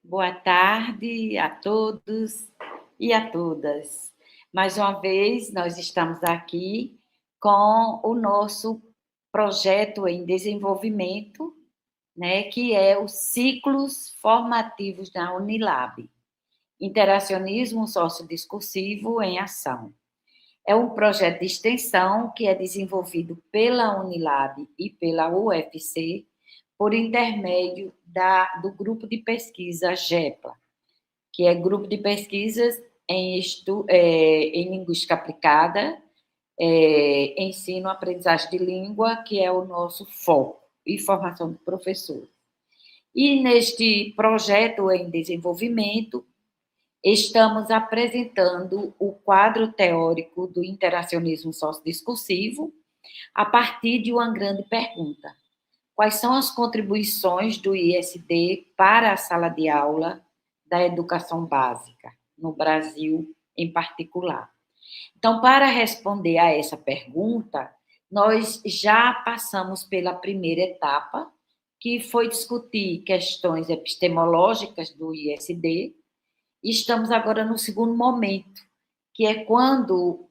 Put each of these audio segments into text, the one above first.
Boa tarde a todos e a todas. Mais uma vez, nós estamos aqui com o nosso projeto em desenvolvimento, né, que é os ciclos formativos da Unilab, Interacionismo Sociodiscursivo em Ação. É um projeto de extensão que é desenvolvido pela Unilab e pela UFC por intermédio do grupo de pesquisa GEPLA, que é Grupo de Pesquisas em Linguística Aplicada, Ensino, Aprendizagem de Língua, que é o nosso foco, e formação de professor. E neste projeto em desenvolvimento, estamos apresentando o quadro teórico do interacionismo sociodiscursivo a partir de uma grande pergunta: quais são as contribuições do ISD para a sala de aula da educação básica, no Brasil em particular? Então, para responder a essa pergunta, nós já passamos pela primeira etapa, que foi discutir questões epistemológicas do ISD, e estamos agora no segundo momento, que é quando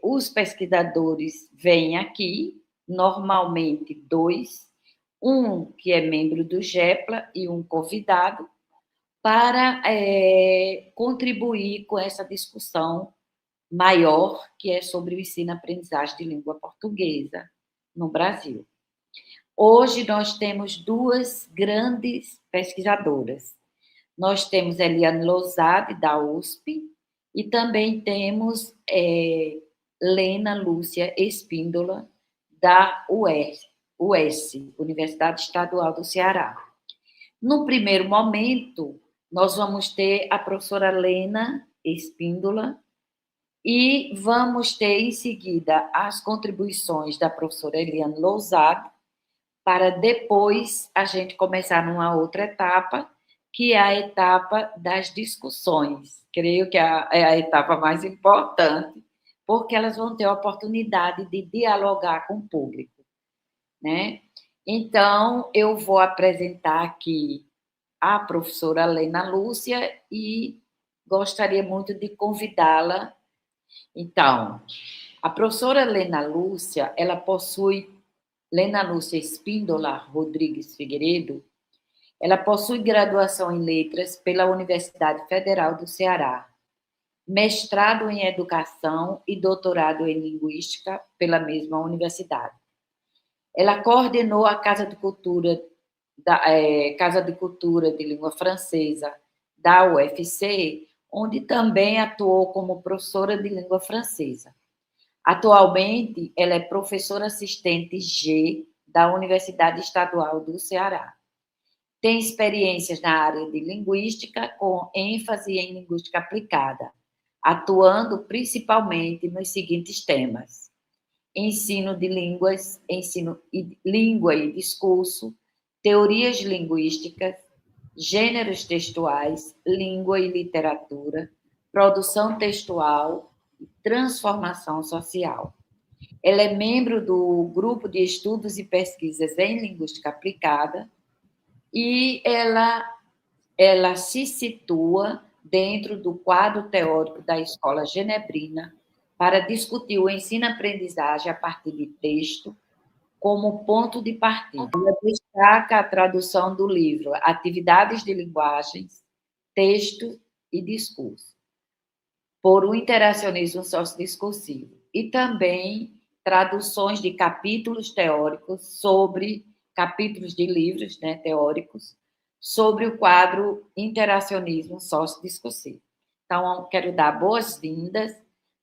os pesquisadores vêm aqui, normalmente dois, um que é membro do GEPLA e um convidado, para contribuir com essa discussão maior, que é sobre o ensino-aprendizagem de língua portuguesa no Brasil. Hoje nós temos duas grandes pesquisadoras. Nós temos Eliane Lousade, da USP, e também temos Lena Lúcia Espíndola, da UES, Universidade Estadual do Ceará. No primeiro momento, nós vamos ter a professora Lena Espíndola e vamos ter, em seguida, as contribuições da professora Eliane Lousade, para depois a gente começar numa outra etapa, que é a etapa das discussões. Creio que é a etapa mais importante, porque elas vão ter a oportunidade de dialogar com o público, né? Então, eu vou apresentar aqui a professora Lena Lúcia e gostaria muito de convidá-la. Então, a professora Lena Lúcia, Lena Lúcia Espíndola Rodrigues Figueiredo, ela possui graduação em Letras pela Universidade Federal do Ceará, mestrado em Educação e doutorado em Linguística pela mesma universidade. Ela coordenou a Casa de Cultura de Língua Francesa da UFC, onde também atuou como professora de língua francesa. Atualmente, ela é professora assistente G da Universidade Estadual do Ceará. Tem experiências na área de linguística, com ênfase em linguística aplicada, atuando principalmente nos seguintes temas: ensino de línguas, língua e discurso, teorias linguísticas, gêneros textuais, língua e literatura, produção textual e transformação social. Ela é membro do Grupo de Estudos e Pesquisas em Linguística Aplicada e ela se situa dentro do quadro teórico da Escola Genebrina para discutir o ensino-aprendizagem a partir de texto como ponto de partida. Ela destaca a tradução do livro Atividades de Linguagens, Texto e Discurso, por um interacionismo sociodiscursivo, e também traduções de capítulos teóricos sobre capítulos de livros, né, teóricos, sobre o quadro interacionismo sociodiscursivo. Então, quero dar boas-vindas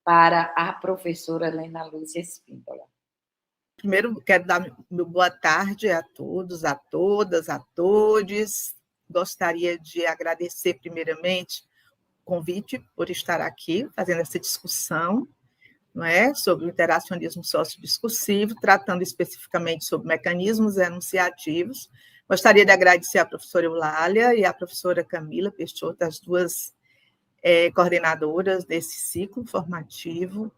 para a professora Lena Lúcia Espíndola. Primeiro, quero dar meu boa tarde a todos, a todas, a todos. Gostaria de agradecer, primeiramente, o convite por estar aqui, fazendo essa discussão, não é, sobre o interacionismo sociodiscursivo, tratando especificamente sobre mecanismos enunciativos. Gostaria de agradecer à professora Eulália e à professora Camila Peixoto, as duas coordenadoras desse ciclo formativo,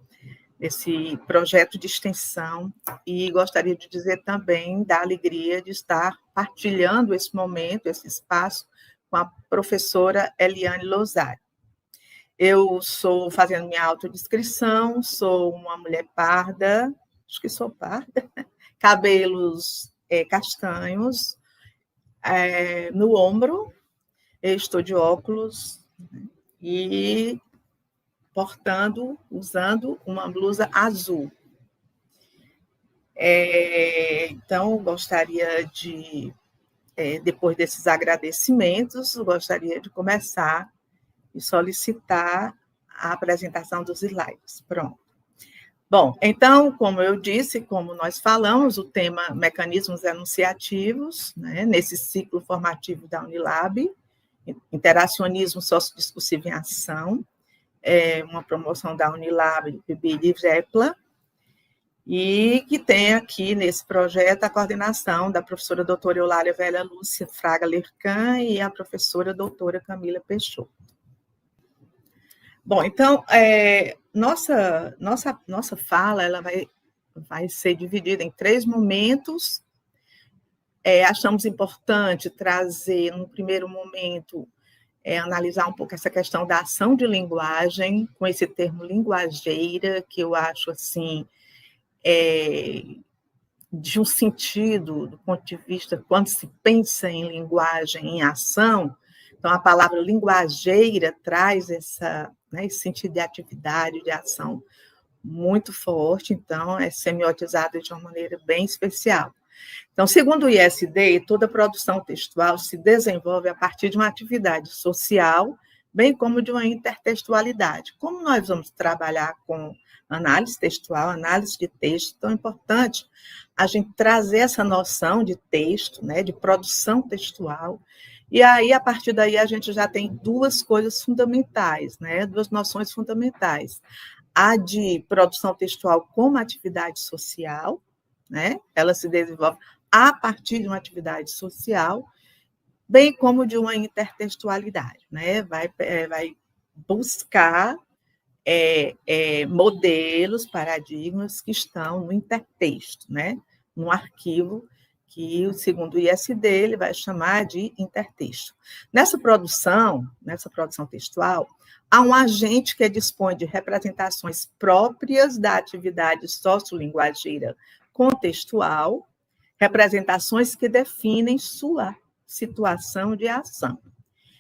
desse projeto de extensão, e gostaria de dizer também da alegria de estar partilhando esse momento, esse espaço, com a professora Eliane Lozari. Eu estou fazendo minha autodescrição, sou uma mulher parda, acho que sou parda, cabelos castanhos, no ombro, eu estou de óculos e usando uma blusa azul. Então, gostaria de, depois desses agradecimentos, gostaria de começar e solicitar a apresentação dos slides. Pronto. Bom, então, como eu disse, como nós falamos, o tema mecanismos enunciativos, né, nesse ciclo formativo da Unilab, interacionismo sociodiscursivo em ação, uma promoção da Unilab, Bibi e Vepla, e que tem aqui nesse projeto a coordenação da professora doutora Eulália Velha Lúcia Fraga Lercan e a professora doutora Camila Peixoto. Bom, então, nossa fala ela vai ser dividida em 3 momentos. Achamos importante trazer, no primeiro momento, analisar um pouco essa questão da ação de linguagem, com esse termo linguageira, que eu acho, assim, de um sentido, do ponto de vista, quando se pensa em linguagem, em ação, então a palavra linguageira traz esse sentido de atividade, de ação muito forte, então é semiotizada de uma maneira bem especial. Então, segundo o ISD, toda produção textual se desenvolve a partir de uma atividade social, bem como de uma intertextualidade. Como nós vamos trabalhar com análise textual, análise de texto, tão importante a gente trazer essa noção de texto, né, de produção textual, e aí, a partir daí, a gente já tem 2 coisas fundamentais, né, 2 noções fundamentais. A de produção textual como atividade social, né, ela se desenvolve a partir de uma atividade social, bem como de uma intertextualidade, né, vai buscar modelos, paradigmas que estão no intertexto, né, no arquivo que, segundo o ISD, ele vai chamar de intertexto. Nessa produção textual, há um agente que dispõe de representações próprias da atividade sociolinguageira contextual, representações que definem sua situação de ação.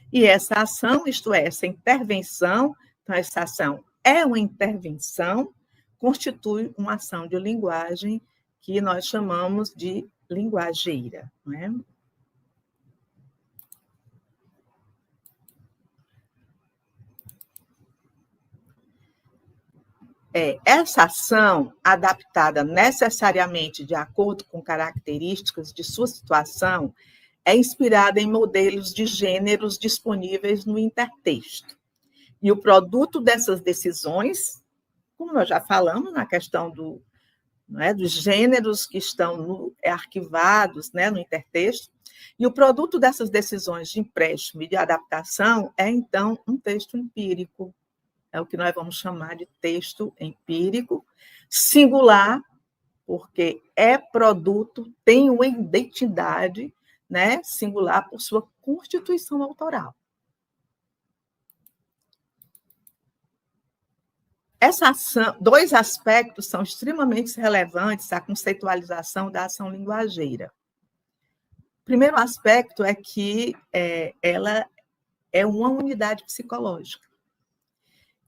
E essa ação, isto é, essa intervenção, então essa ação é uma intervenção, constitui uma ação de linguagem que nós chamamos de linguageira, não é? Essa ação, adaptada necessariamente de acordo com características de sua situação, é inspirada em modelos de gêneros disponíveis no intertexto. E o produto dessas decisões, como nós já falamos na questão dos gêneros que estão arquivados, né, no intertexto, e o produto dessas decisões de empréstimo e de adaptação é, então, um texto empírico. É o que nós vamos chamar de texto empírico, singular, porque é produto, tem uma identidade, né, singular por sua constituição autoral. Essa ação, 2 aspectos são extremamente relevantes à conceitualização da ação linguageira. O primeiro aspecto é que ela é uma unidade psicológica.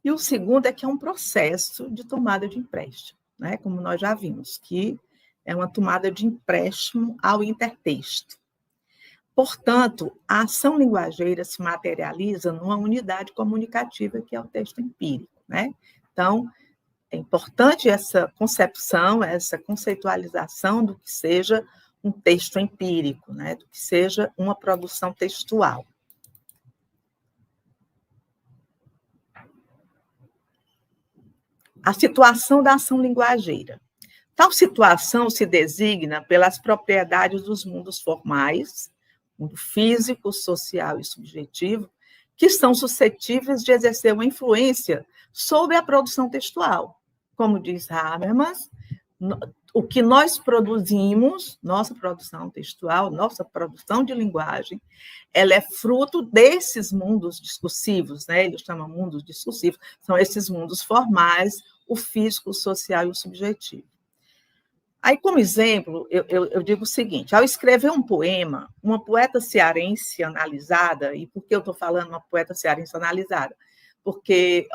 E o segundo é que é um processo de tomada de empréstimo, né? Como nós já vimos, que é uma tomada de empréstimo ao intertexto. Portanto, a ação linguageira se materializa numa unidade comunicativa que é o texto empírico, né? Então, é importante essa concepção, essa conceitualização do que seja um texto empírico, né? Do que seja uma produção textual. A situação da ação linguageira. Tal situação se designa pelas propriedades dos mundos formais, mundo físico, social e subjetivo, que são suscetíveis de exercer uma influência sobre a produção textual. Como diz Habermas, o que nós produzimos, nossa produção textual, nossa produção de linguagem, ela é fruto desses mundos discursivos, né? Eles chamam mundos discursivos, são esses mundos formais, o físico, o social e o subjetivo. Aí, como exemplo, eu digo o seguinte, ao escrever um poema, uma poeta cearense analisada, e por que eu estou falando uma poeta cearense analisada? Porque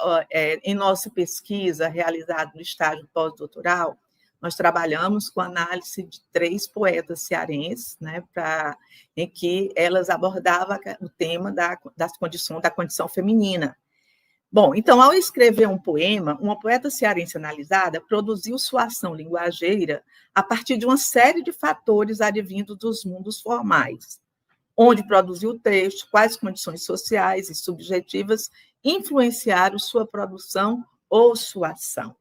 em nossa pesquisa realizada no estágio pós-doutoral, nós trabalhamos com análise de 3 poetas cearenses, né, em que elas abordavam o tema da condição feminina. Bom, então, ao escrever um poema, uma poeta cearense analisada produziu sua ação linguageira a partir de uma série de fatores advindos dos mundos formais, onde produziu o texto, quais condições sociais e subjetivas influenciaram sua produção ou sua ação.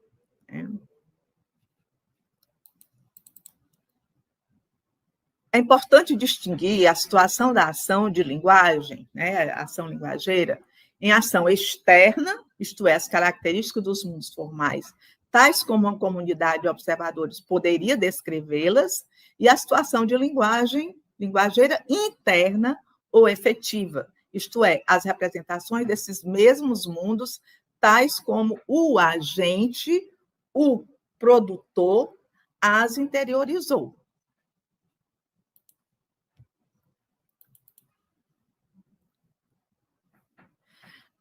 É importante distinguir a situação da ação de linguagem, né, a ação linguageira, em ação externa, isto é, as características dos mundos formais, tais como uma comunidade de observadores poderia descrevê-las, e a situação de linguageira interna ou efetiva, isto é, as representações desses mesmos mundos, tais como o agente, o produtor, as interiorizou.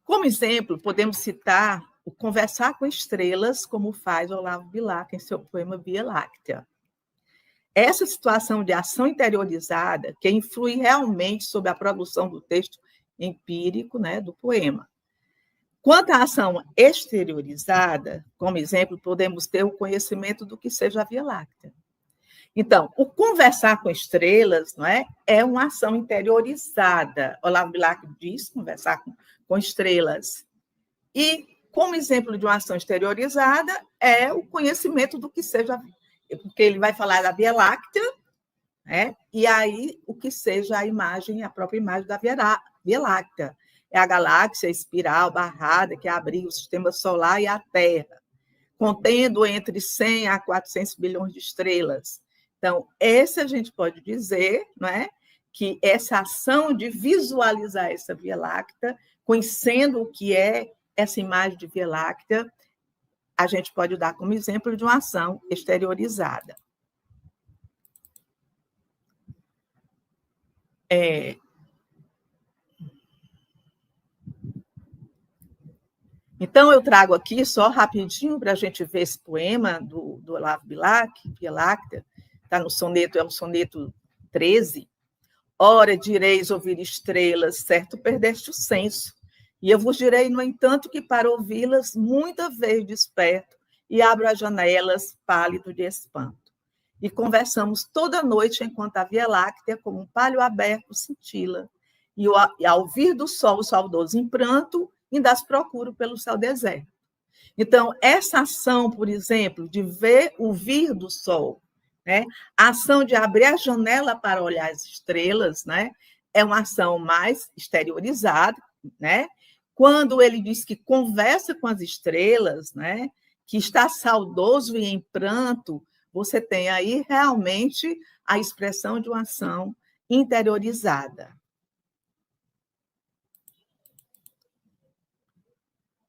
Como exemplo, podemos citar o Conversar com Estrelas, como faz Olavo Bilac em seu poema Via Láctea. Essa situação de ação interiorizada que influi realmente sobre a produção do texto empírico, né, do poema. Quanto à ação exteriorizada, como exemplo, podemos ter o conhecimento do que seja a Via Láctea. Então, o conversar com estrelas, não é uma ação interiorizada. Olavo Bilac diz conversar com estrelas. E, como exemplo de uma ação exteriorizada, é o conhecimento do que seja, porque ele vai falar da Via Láctea, né? E aí o que seja a imagem, a própria imagem da Via Láctea. É a galáxia espiral barrada que abriga o sistema solar e a Terra, contendo entre 100 a 400 bilhões de estrelas. Então, essa a gente pode dizer, não é, que essa ação de visualizar essa Via Láctea, conhecendo o que é essa imagem de Via Láctea, a gente pode dar como exemplo de uma ação exteriorizada. Então, eu trago aqui, só rapidinho, para a gente ver esse poema do Olavo Bilac, Via Láctea, está no soneto, é o soneto 13. Ora, direis ouvir estrelas, certo perdeste o senso, e eu vos direi, no entanto, que para ouvi-las, muita vez desperto, e abro as janelas, pálido de espanto. E conversamos toda noite, enquanto a Via Láctea, como um palho aberto, cintila, e ao vir do sol, o saudoso em pranto, ainda as procuro pelo céu deserto. Então, essa ação, por exemplo, de ver o vir do sol, né? A ação de abrir a janela para olhar as estrelas, né? É uma ação mais exteriorizada, né? Quando ele diz que conversa com as estrelas, né? Que está saudoso e em pranto, você tem aí realmente a expressão de uma ação interiorizada.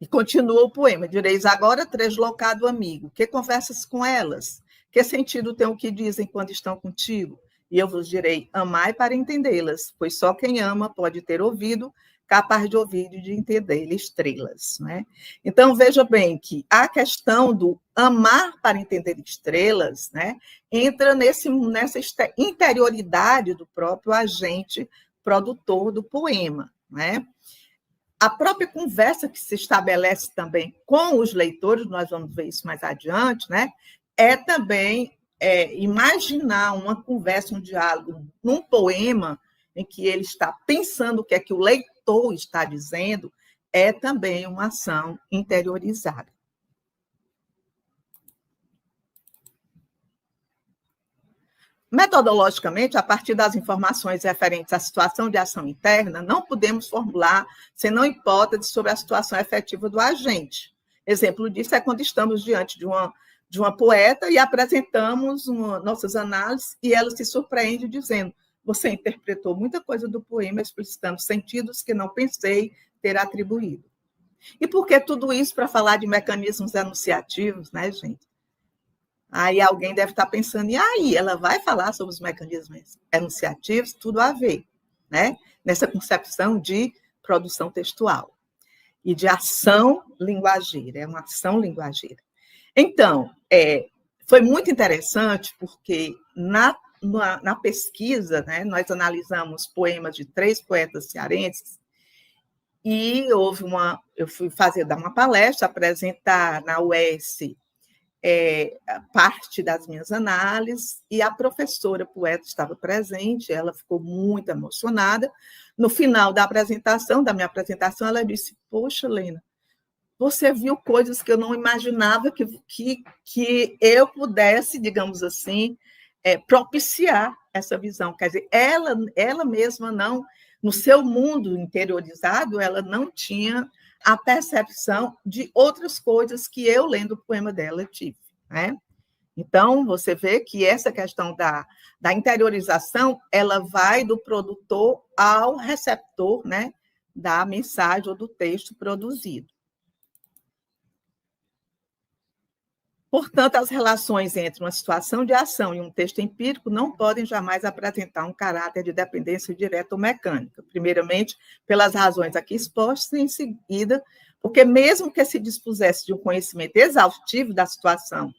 E continua o poema, direis agora, translocado amigo, que conversas com elas? Que sentido tem o que dizem quando estão contigo? E eu vos direi, amai para entendê-las, pois só quem ama pode ter ouvido, capaz de ouvir e de entender estrelas. Né? Então, veja bem que a questão do amar para entender estrelas, né, entra nessa interioridade do próprio agente produtor do poema. Né? A própria conversa que se estabelece também com os leitores, nós vamos ver isso mais adiante, né? É também imaginar uma conversa, um diálogo num poema em que ele está pensando o que é que o leitor está dizendo, é também uma ação interiorizada. Metodologicamente, a partir das informações referentes à situação de ação interna, não podemos formular senão hipóteses sobre a situação efetiva do agente. Exemplo disso é quando estamos diante de uma de uma poeta e apresentamos nossas análises e ela se surpreende dizendo: você interpretou muita coisa do poema explicitando sentidos que não pensei ter atribuído. E por que tudo isso para falar de mecanismos enunciativos, né, gente? Aí alguém deve estar pensando, e aí, ela vai falar sobre os mecanismos enunciativos? Tudo a ver, né? Nessa concepção de produção textual e de ação linguageira, é uma ação linguageira. Então, foi muito interessante, porque na pesquisa, né, nós analisamos poemas de 3 poetas cearenses, e eu fui dar uma palestra, apresentar na UES parte das minhas análises, e a professora poeta estava presente, ela ficou muito emocionada. No final da minha apresentação, ela disse: poxa, Lena, você viu coisas que eu não imaginava que eu pudesse, digamos assim, propiciar essa visão. Quer dizer, ela mesma não, no seu mundo interiorizado, ela não tinha a percepção de outras coisas que eu, lendo o poema dela, tive, né? Então, você vê que essa questão da interiorização, ela vai do produtor ao receptor, né, da mensagem ou do texto produzido. Portanto, as relações entre uma situação de ação e um texto empírico não podem jamais apresentar um caráter de dependência direta ou mecânica. Primeiramente, pelas razões aqui expostas, e em seguida, porque mesmo que se dispusesse de um conhecimento exaustivo da situação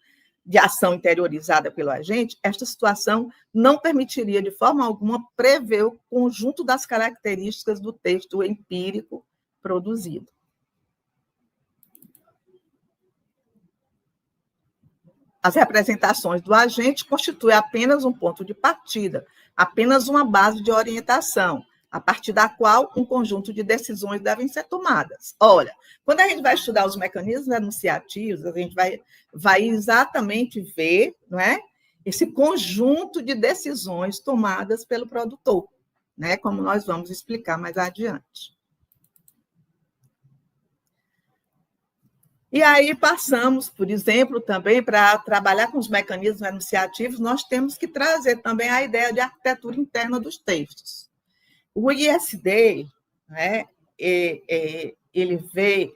de ação interiorizada pelo agente, esta situação não permitiria de forma alguma prever o conjunto das características do texto empírico produzido. As representações do agente constituem apenas um ponto de partida, apenas uma base de orientação, a partir da qual um conjunto de decisões devem ser tomadas. Olha, quando a gente vai estudar os mecanismos enunciativos, a gente vai exatamente ver, não é, esse conjunto de decisões tomadas pelo produtor, né, como nós vamos explicar mais adiante. E aí passamos, por exemplo, também para trabalhar com os mecanismos enunciativos, nós temos que trazer também a ideia de arquitetura interna dos textos. O ISD, né, ele vê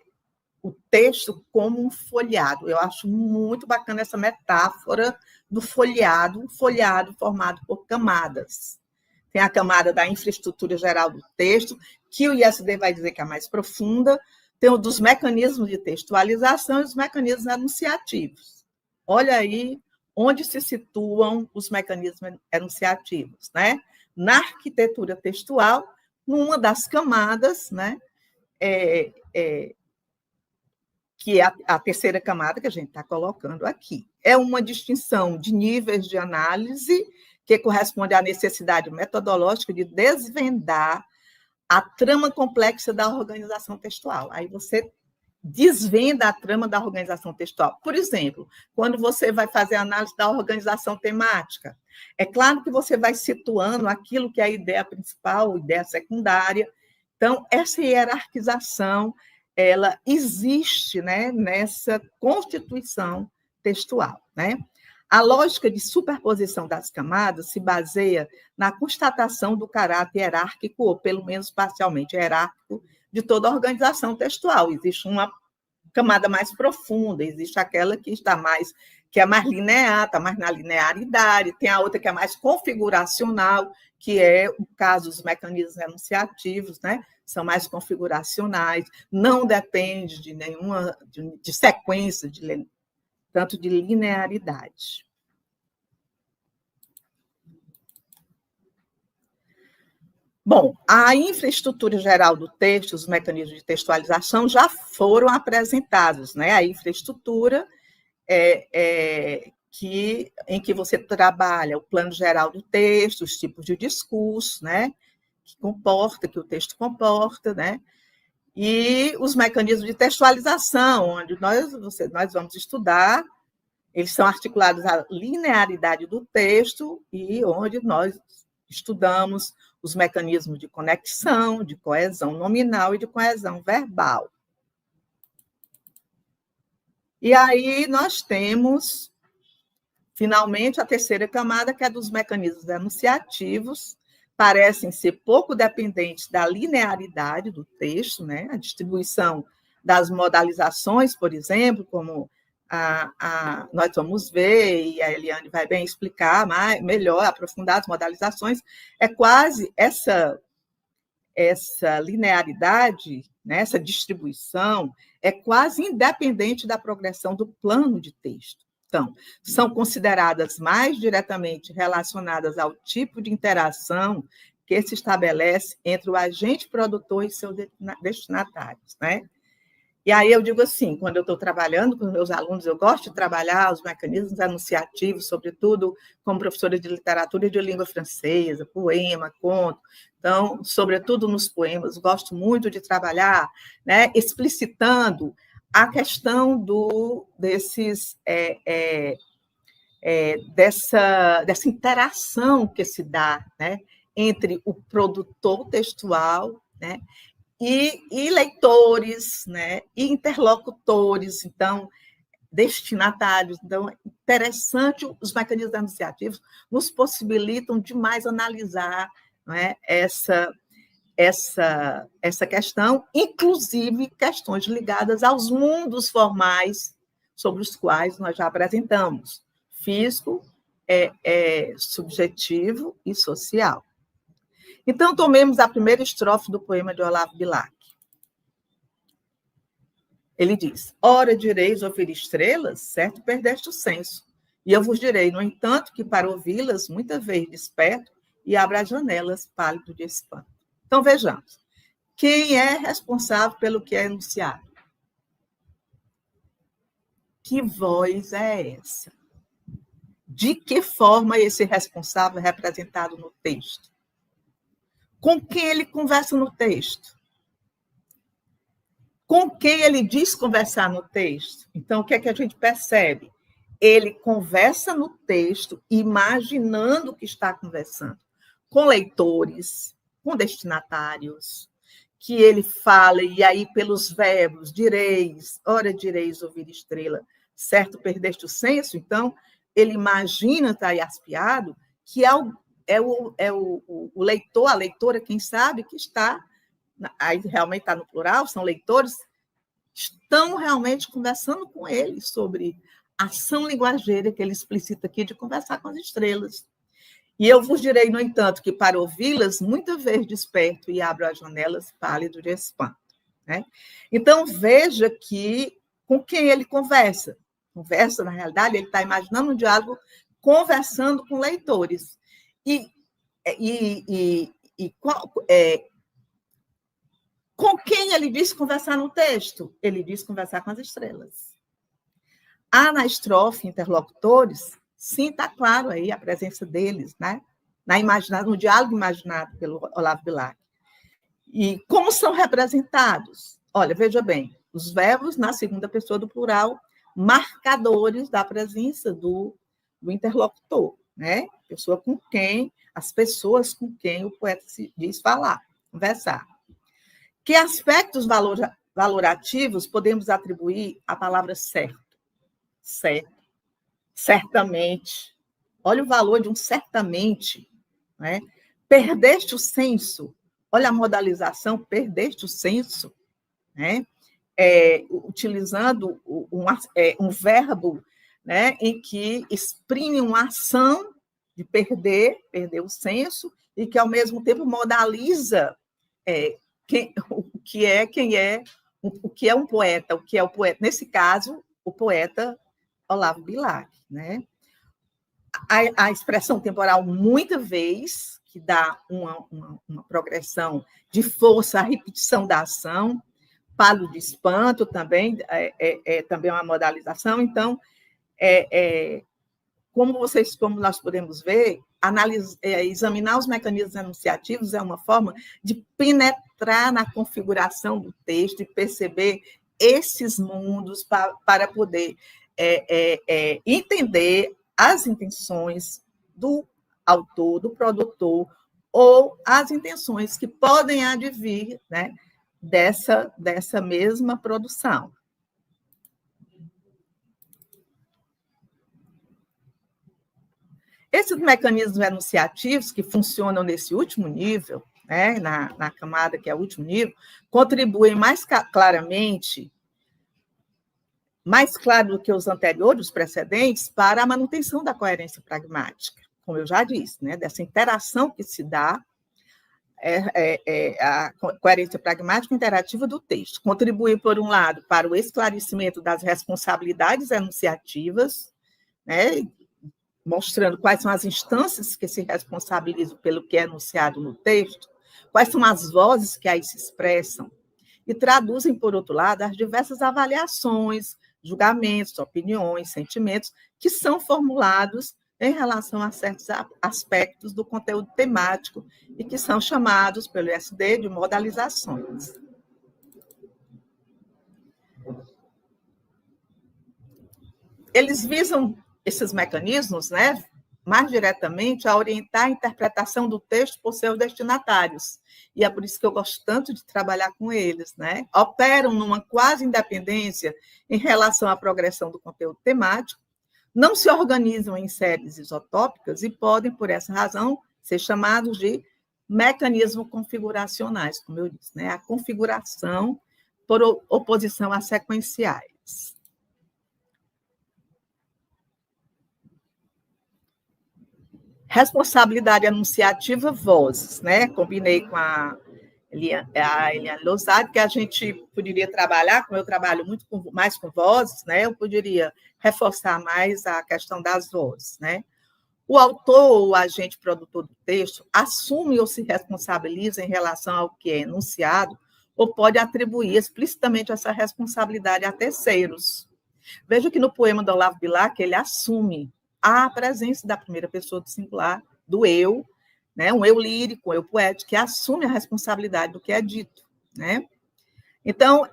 o texto como um folheado. Eu acho muito bacana essa metáfora do folheado formado por camadas. Tem a camada da infraestrutura geral do texto, que o ISD vai dizer que é a mais profunda, tem o dos mecanismos de textualização e os mecanismos enunciativos. Olha aí onde se situam os mecanismos enunciativos, né? Na arquitetura textual, numa das camadas, né? Que é a terceira camada que a gente está colocando aqui. É uma distinção de níveis de análise que corresponde à necessidade metodológica de desvendar a trama complexa da organização textual. Aí você desvenda a trama da organização textual. Por exemplo, quando você vai fazer a análise da organização temática, é claro que você vai situando aquilo que é a ideia principal, a ideia secundária. Então, essa hierarquização, ela existe, né, nessa constituição textual, né? A lógica de superposição das camadas se baseia na constatação do caráter hierárquico, ou pelo menos parcialmente hierárquico, de toda a organização textual. Existe uma camada mais profunda, existe aquela que é mais linear, está mais na linearidade, tem a outra que é mais configuracional, que é o caso dos mecanismos enunciativos, né? São mais configuracionais, não depende de nenhuma de sequência, tanto de linearidade. Bom, a infraestrutura geral do texto, os mecanismos de textualização já foram apresentados, né? A infraestrutura em que você trabalha o plano geral do texto, os tipos de discurso, né? Que o texto comporta, né? E os mecanismos de textualização, onde nós vamos estudar, eles são articulados à linearidade do texto e onde nós estudamos os mecanismos de conexão, de coesão nominal e de coesão verbal. E aí nós temos, finalmente, a terceira camada, que é dos mecanismos enunciativos, parecem ser pouco dependentes da linearidade do texto, né? A distribuição das modalizações, por exemplo, como nós vamos ver, e a Eliane vai bem explicar melhor, aprofundar as modalizações, é quase essa linearidade, né, essa distribuição, é quase independente da progressão do plano de texto. Então, são consideradas mais diretamente relacionadas ao tipo de interação que se estabelece entre o agente produtor e seus destinatários, né? E aí eu digo assim, quando eu estou trabalhando com os meus alunos, eu gosto de trabalhar os mecanismos enunciativos, sobretudo como professora de literatura e de língua francesa, poema, conto. Então, sobretudo nos poemas, gosto muito de trabalhar, né, explicitando a questão dessa interação que se dá, né, entre o produtor textual, né, e leitores, né, e interlocutores, então, destinatários. Então, é interessante, os mecanismos enunciativos nos possibilitam demais analisar, não é, essa questão, inclusive questões ligadas aos mundos formais sobre os quais nós já apresentamos, físico, subjetivo e social. Então, tomemos a primeira estrofe do poema de Olavo Bilac. Ele diz: ora direis ouvir estrelas, certo perdeste o senso. E eu vos direi, no entanto, que para ouvi-las, muita vez desperto e abro as janelas pálido de espanto. Então, vejamos. Quem é responsável pelo que é enunciado? Que voz é essa? De que forma esse responsável é representado no texto? Com quem ele conversa no texto? Com quem ele diz conversar no texto? Então, o que é que a gente percebe? Ele conversa no texto, imaginando que está conversando com leitores, com destinatários, que ele fala, e aí pelos verbos, direis, ora direis ouvir estrela, certo perdeste o senso? Então, ele imagina, está aí aspiado, que o leitor, a leitora, quem sabe, que está, aí realmente está no plural, são leitores, estão realmente conversando com ele sobre a ação linguageira que ele explicita aqui de conversar com as estrelas. E eu vos direi, no entanto, que para ouvi-las, muita vez desperto e abro as janelas pálido de espanto. Né? Então, veja que com quem ele conversa. Conversa, na realidade, ele está imaginando um diálogo conversando com leitores. Com quem ele diz conversar no texto? Ele diz conversar com as estrelas. Há na estrofe interlocutores, sim, está claro aí a presença deles, né? No diálogo imaginado pelo Olavo Bilac. E como são representados? Olha, veja bem, os verbos na segunda pessoa do plural, marcadores da presença do interlocutor, né? As pessoas com quem o poeta se diz falar, conversar. Que aspectos valorativos podemos atribuir à palavra certo? Certo. Certamente. Olha o valor de um certamente. Né? Perdeste o senso. Olha a modalização, perdeste o senso. Né? Utilizando um verbo, né, em que exprime uma ação de perder o senso, e que, ao mesmo tempo, modaliza o que é um poeta, o que é o poeta, nesse caso, o poeta Olavo Bilac, né? A expressão temporal, muita vez, que dá uma progressão de força, a repetição da ação, pálido de espanto também também uma modalização. Então, como nós podemos ver, examinar os mecanismos enunciativos é uma forma de penetrar na configuração do texto e perceber esses mundos para poder entender as intenções do autor, do produtor, ou as intenções que podem advir, né, dessa mesma produção. Esses mecanismos enunciativos que funcionam nesse último nível, né, na camada que é o último nível, contribuem mais claramente, mais claro do que os anteriores, os precedentes, para a manutenção da coerência pragmática, como eu já disse, né, dessa interação que se dá, a coerência pragmática interativa do texto. Contribui, por um lado, para o esclarecimento das responsabilidades enunciativas, né, mostrando quais são as instâncias que se responsabilizam pelo que é enunciado no texto, quais são as vozes que aí se expressam, e traduzem, por outro lado, as diversas avaliações, julgamentos, opiniões, sentimentos que são formulados em relação a certos aspectos do conteúdo temático e que são chamados pelo ISD de modalizações. Eles visam, esses mecanismos, né, mais diretamente a orientar a interpretação do texto por seus destinatários. E é por isso que eu gosto tanto de trabalhar com eles, né? Operam numa quase independência em relação à progressão do conteúdo temático, não se organizam em séries isotópicas e podem, por essa razão, ser chamados de mecanismos configuracionais, como eu disse, né? A configuração por oposição a sequenciais. Responsabilidade enunciativa, vozes, né? Combinei com a Eliane Losada, que a gente poderia trabalhar, como eu trabalho muito mais com vozes, né? Eu poderia reforçar mais a questão das vozes, né? O autor ou o agente produtor do texto assume ou se responsabiliza em relação ao que é enunciado ou pode atribuir explicitamente essa responsabilidade a terceiros. Veja que no poema do Olavo Bilac, ele assume a presença da primeira pessoa do singular, do eu, né? Um eu lírico, um eu poético, que assume a responsabilidade do que é dito, né? Então,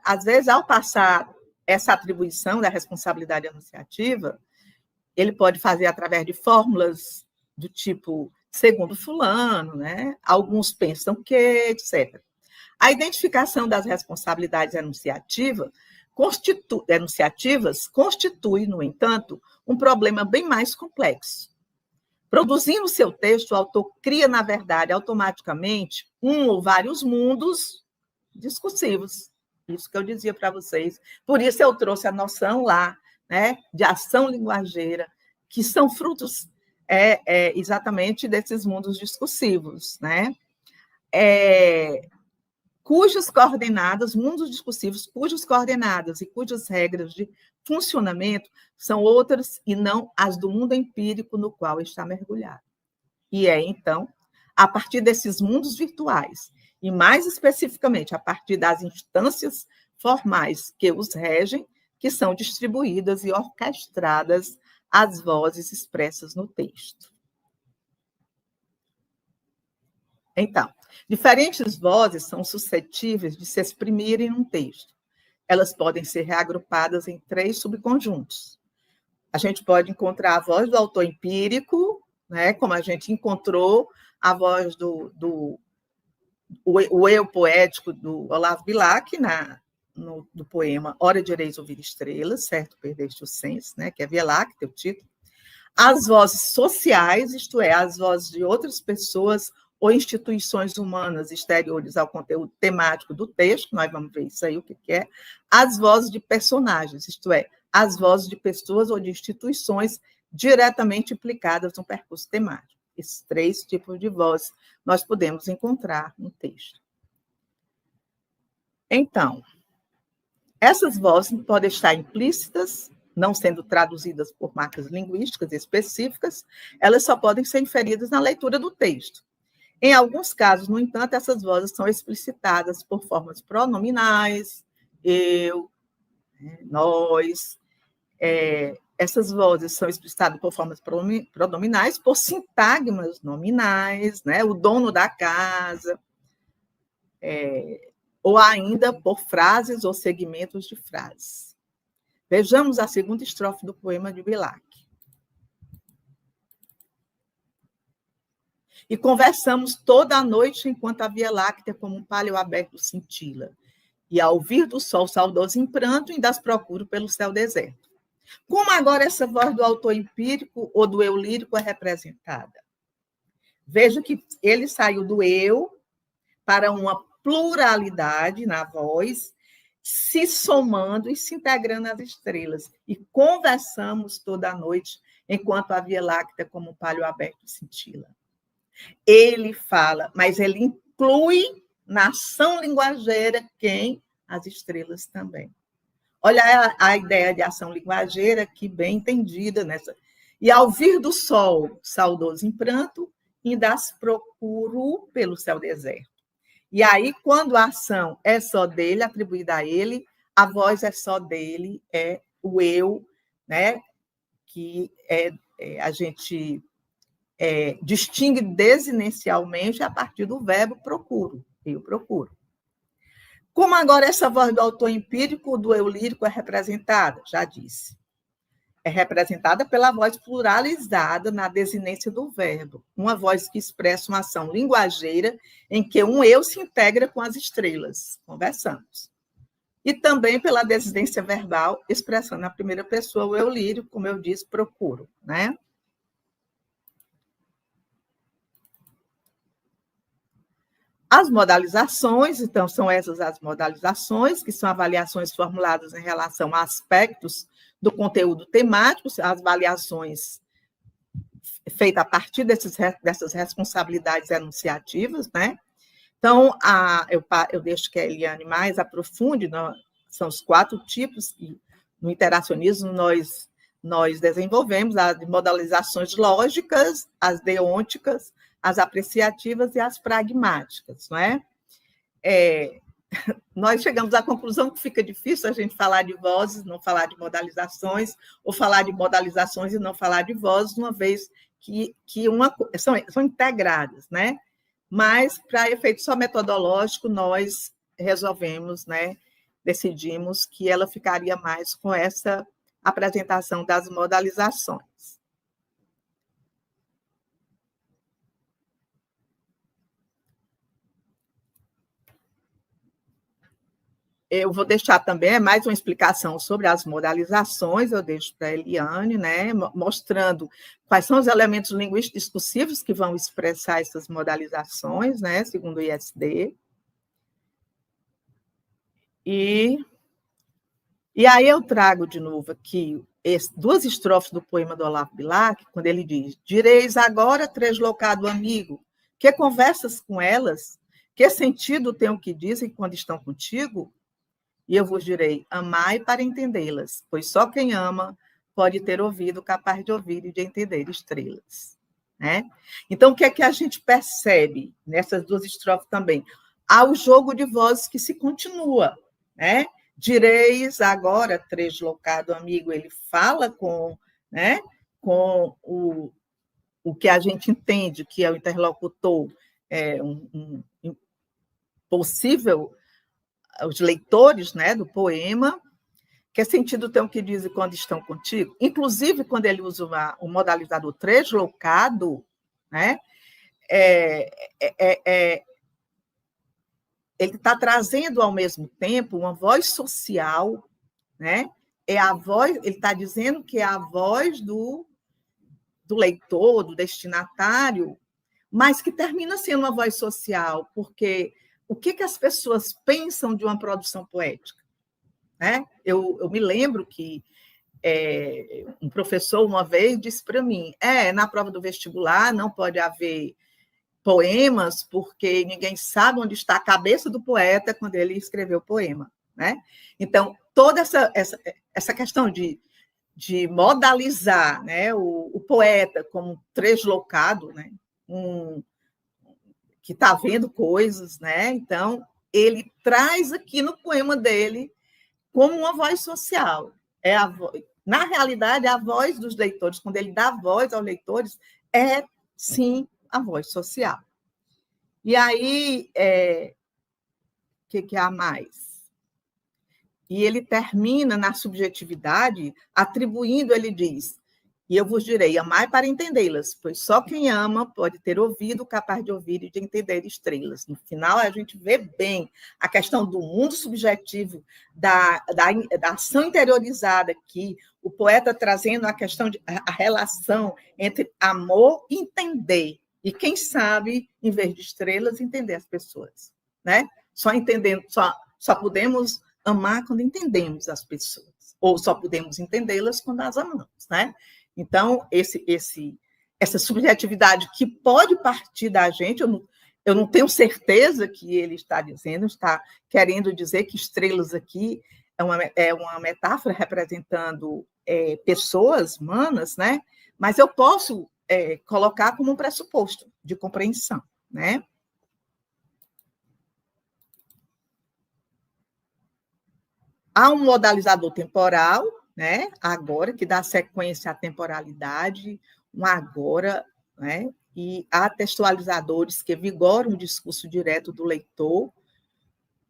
às vezes, ao passar essa atribuição da responsabilidade enunciativa, ele pode fazer através de fórmulas do tipo segundo fulano, né? Alguns pensam que, etc. A identificação das responsabilidades enunciativas constitui, no entanto, um problema bem mais complexo. Produzindo seu texto, o autor cria, na verdade, automaticamente um ou vários mundos discursivos. Isso que eu dizia para vocês. Por isso eu trouxe a noção lá, né, de ação linguageira, que são frutos exatamente desses mundos discursivos, né? Cujas coordenadas, mundos discursivos, cujas coordenadas e cujas regras de funcionamento são outras e não as do mundo empírico no qual está mergulhado. E então, a partir desses mundos virtuais, e mais especificamente a partir das instâncias formais que os regem, que são distribuídas e orquestradas as vozes expressas no texto. Então, diferentes vozes são suscetíveis de se exprimirem num texto. Elas podem ser reagrupadas em 3 subconjuntos. A gente pode encontrar a voz do autor empírico, né, como a gente encontrou a voz do eu poético do Olavo Bilac no poema Ora Direis Ouvir Estrelas, certo, perdeste o senso, né, que é Via Láctea, o título. As vozes sociais, isto é, as vozes de outras pessoas ou instituições humanas exteriores ao conteúdo temático do texto, nós vamos ver isso aí, o que é, as vozes de personagens, isto é, as vozes de pessoas ou de instituições diretamente implicadas no percurso temático. Esses 3 tipos de vozes nós podemos encontrar no texto. Então, essas vozes podem estar implícitas, não sendo traduzidas por marcas linguísticas específicas, elas só podem ser inferidas na leitura do texto. Em alguns casos, no entanto, essas vozes são explicitadas por formas pronominais, eu, nós. Essas vozes são explicitadas por formas pronominais, por sintagmas nominais, né? O dono da casa, ou ainda por frases ou segmentos de frases. Vejamos a segunda estrofe do poema de Bilac. E conversamos toda a noite enquanto a Via Láctea como um palho aberto cintila. E ao vir do sol saudoso em pranto, ainda as procuro pelo céu deserto. Como agora essa voz do autor empírico ou do eu lírico é representada? Veja que ele saiu do eu para uma pluralidade na voz, se somando e se integrando às estrelas. E conversamos toda a noite, enquanto a Via Láctea, como um palho aberto, cintila. Ele fala, mas ele inclui na ação linguageira quem? As estrelas também. Olha a ideia de ação linguageira que bem entendida nessa. E ao vir do sol, saudoso em pranto, ainda as procuro pelo céu deserto. E aí, quando a ação é só dele, atribuída a ele, a voz é só dele, é o eu, né? Que a gente distingue desinencialmente a partir do verbo procuro, eu procuro. Como agora essa voz do autor empírico, do eu lírico, é representada? Já disse. É representada pela voz pluralizada na desinência do verbo, uma voz que expressa uma ação linguageira em que um eu se integra com as estrelas. Conversamos. E também pela desinência verbal, expressando na primeira pessoa o eu lírico, como eu disse, procuro, né? As modalizações, então, são essas as modalizações, que são avaliações formuladas em relação a aspectos do conteúdo temático, as avaliações feitas a partir dessas responsabilidades enunciativas, né? Então, eu deixo que a Eliane mais aprofunde, são os 4 tipos que, no interacionismo, nós desenvolvemos, as modalizações lógicas, as deônticas, as apreciativas e as pragmáticas, não é? Nós chegamos à conclusão que fica difícil a gente falar de vozes, não falar de modalizações, ou falar de modalizações e não falar de vozes, uma vez que são integradas, né? Mas, para efeito só metodológico, nós resolvemos, né? Decidimos que ela ficaria mais com essa apresentação das modalizações. Eu vou deixar também mais uma explicação sobre as modalizações, eu deixo para a Eliane, né, mostrando quais são os elementos linguísticos discursivos que vão expressar essas modalizações, né, segundo o ISD. E aí eu trago de novo aqui 2 estrofes do poema do Olavo Bilac, quando ele diz: direis agora, translocado amigo, que conversas com elas, que sentido tem o que dizem quando estão contigo? E eu vos direi, amai para entendê-las, pois só quem ama pode ter ouvido capaz de ouvir e de entender estrelas. Né? Então, o que é que a gente percebe nessas 2 estrofes também? Há o jogo de vozes que se continua. Né? Direis agora, translocado amigo, ele fala com, né, com o que a gente entende que é o interlocutor, um possível os leitores, né, do poema, que sentido tem o que dizem quando estão contigo? Inclusive, quando ele usa o modalizador translocado, né, ele está trazendo, ao mesmo tempo, uma voz social, né? Ele está dizendo que é a voz do leitor, do destinatário, mas que termina sendo uma voz social, porque o que as pessoas pensam de uma produção poética? Né? Eu me lembro que um professor uma vez disse para mim, na prova do vestibular não pode haver poemas, porque ninguém sabe onde está a cabeça do poeta quando ele escreveu o poema. Né? Então, toda essa questão de modalizar, né, o poeta como translocado, né, que está vendo coisas, né? Então, ele traz aqui no poema dele como uma voz social. Na realidade, a voz dos leitores, quando ele dá voz aos leitores, é, sim, a voz social. E aí, que há mais? E ele termina na subjetividade, atribuindo, ele diz, E eu vos direi, amai para entendê-las, pois só quem ama pode ter ouvido, capaz de ouvir e de entender estrelas. No final, a gente vê bem a questão do mundo subjetivo, da ação interiorizada aqui, o poeta trazendo a questão a relação entre amor e entender. E quem sabe, em vez de estrelas, entender as pessoas, né? Só entendendo, só podemos amar quando entendemos as pessoas, ou só podemos entendê-las quando as amamos, né? Então, essa subjetividade que pode partir da gente, eu não tenho certeza que ele está dizendo, está querendo dizer que estrelas aqui é uma metáfora representando pessoas humanas, né? Mas eu posso colocar como um pressuposto de compreensão, né? Há um modalizador temporal, né? Agora, que dá sequência à temporalidade, um agora, né? E há textualizadores que vigoram o discurso direto do leitor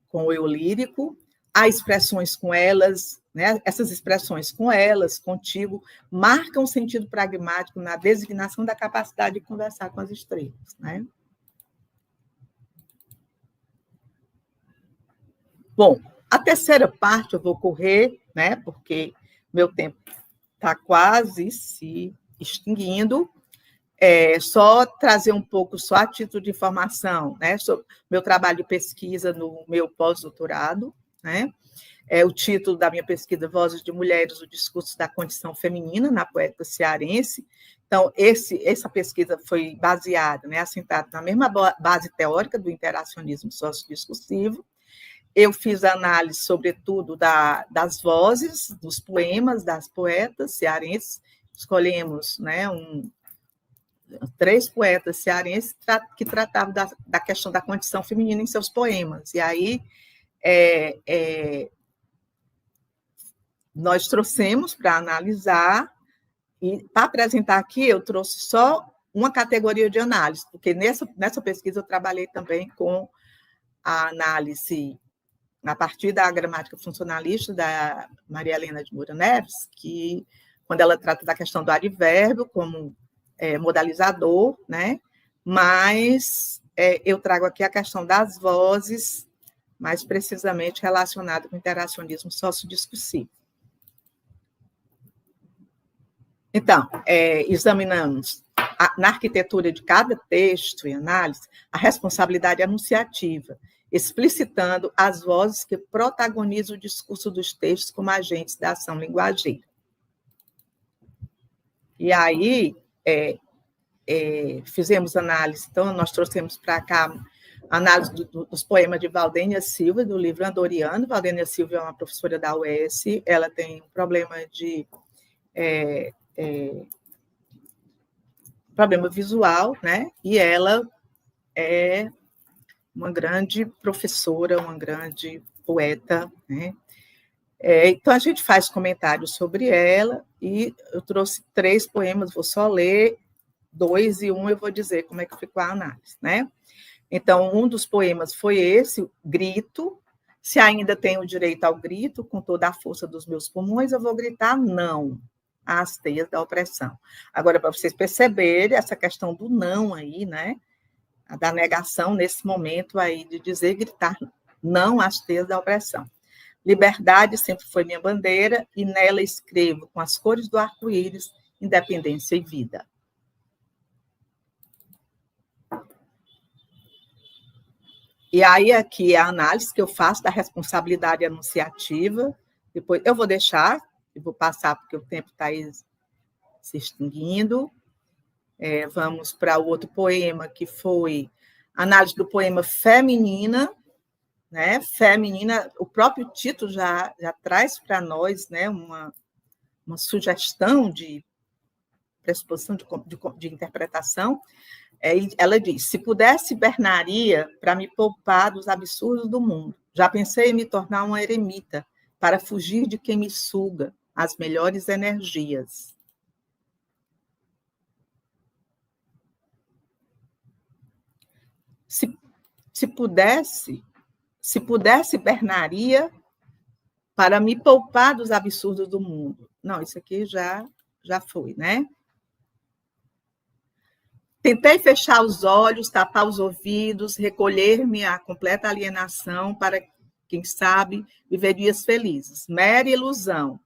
com o eu lírico, há expressões com elas, né? Essas expressões com elas, contigo, marcam um sentido pragmático na designação da capacidade de conversar com as estrelas, né? Bom, a terceira parte eu vou correr, né? Porque meu tempo está quase se extinguindo. Só trazer um pouco, só a título de informação, né? Sobre meu trabalho de pesquisa no meu pós-doutorado, né? O título da minha pesquisa, Vozes de Mulheres, o discurso da condição feminina na poética cearense. Então, essa pesquisa foi baseada, né, assentada na mesma base teórica do interacionismo sociodiscursivo. Eu fiz análise, sobretudo, das vozes, dos poemas das poetas cearenses. Escolhemos, né, 3 poetas cearenses que tratavam da questão da condição feminina em seus poemas. E aí nós trouxemos para analisar, e para apresentar aqui eu trouxe só uma categoria de análise, porque nessa pesquisa eu trabalhei também com a análise a partir da gramática funcionalista da Maria Helena de Moura Neves, que, quando ela trata da questão do advérbio como modalizador, né? Mas eu trago aqui a questão das vozes, mais precisamente relacionada com o interacionismo sociodiscursivo. Então, examinamos na arquitetura de cada texto e análise a responsabilidade anunciativa, explicitando as vozes que protagonizam o discurso dos textos como agentes da ação linguageira. E aí, fizemos análise, então, nós trouxemos para cá análise dos poemas de Valdênia Silva, do livro Andoriano. Valdênia Silva é uma professora da UES, ela tem um problema de problema visual, né? E ela é uma grande professora, uma grande poeta, né? Então, a gente faz comentários sobre ela, e eu trouxe 3 poemas, vou só ler 2, e 1 eu vou dizer como é que ficou a análise, né? Então, um dos poemas foi esse, Grito. Se ainda tenho direito ao grito, com toda a força dos meus pulmões, eu vou gritar não às teias da opressão. Agora, para vocês perceberem essa questão do não aí, né? Da negação nesse momento aí de dizer, gritar não às teias da opressão. Liberdade sempre foi minha bandeira, e nela escrevo com as cores do arco-íris, independência e vida. E aí aqui é a análise que eu faço da responsabilidade anunciativa. Depois eu vou deixar, eu vou passar porque o tempo está aí se extinguindo. Vamos para o outro poema, que foi análise do poema Feminina, né? Feminina, o próprio título já traz para nós, né, uma sugestão de pressuposição de interpretação. Ela diz: se pudesse, hibernaria para me poupar dos absurdos do mundo. Já pensei em me tornar uma eremita para fugir de quem me suga as melhores energias. Se pudesse, hibernaria para me poupar dos absurdos do mundo. Não, isso aqui já já foi, né? Tentei fechar os olhos, tapar os ouvidos, recolher-me à completa alienação para, quem sabe, viver dias felizes. Mera ilusão,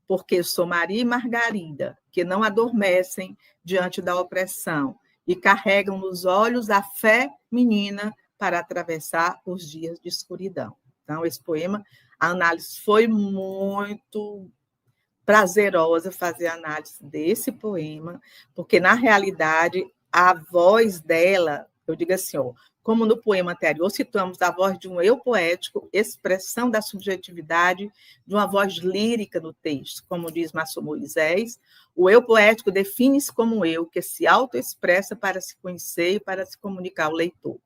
porque sou Maria e Margarida, que não adormecem diante da opressão e carregam nos olhos a fé menina para atravessar os dias de escuridão. Então, esse poema, a análise foi muito prazerosa fazer a análise desse poema, porque, na realidade, a voz dela, eu digo assim, ó, como no poema anterior, situamos a voz de um eu poético, expressão da subjetividade, de uma voz lírica no texto, como diz Márcio Moisés, o eu poético define-se como um eu que se autoexpressa para se conhecer e para se comunicar ao leitor.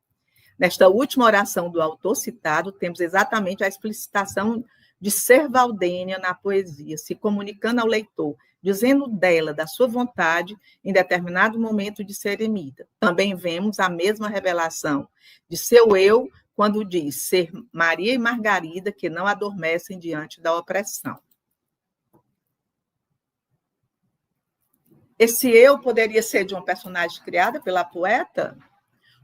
Nesta última oração do autor citado, temos exatamente a explicitação de ser Valdênia na poesia, se comunicando ao leitor, dizendo dela, da sua vontade, em determinado momento de ser emita. Também vemos a mesma revelação de seu eu, quando diz ser Maria e Margarida, que não adormecem diante da opressão. Esse eu poderia ser de uma personagem criada pela poeta?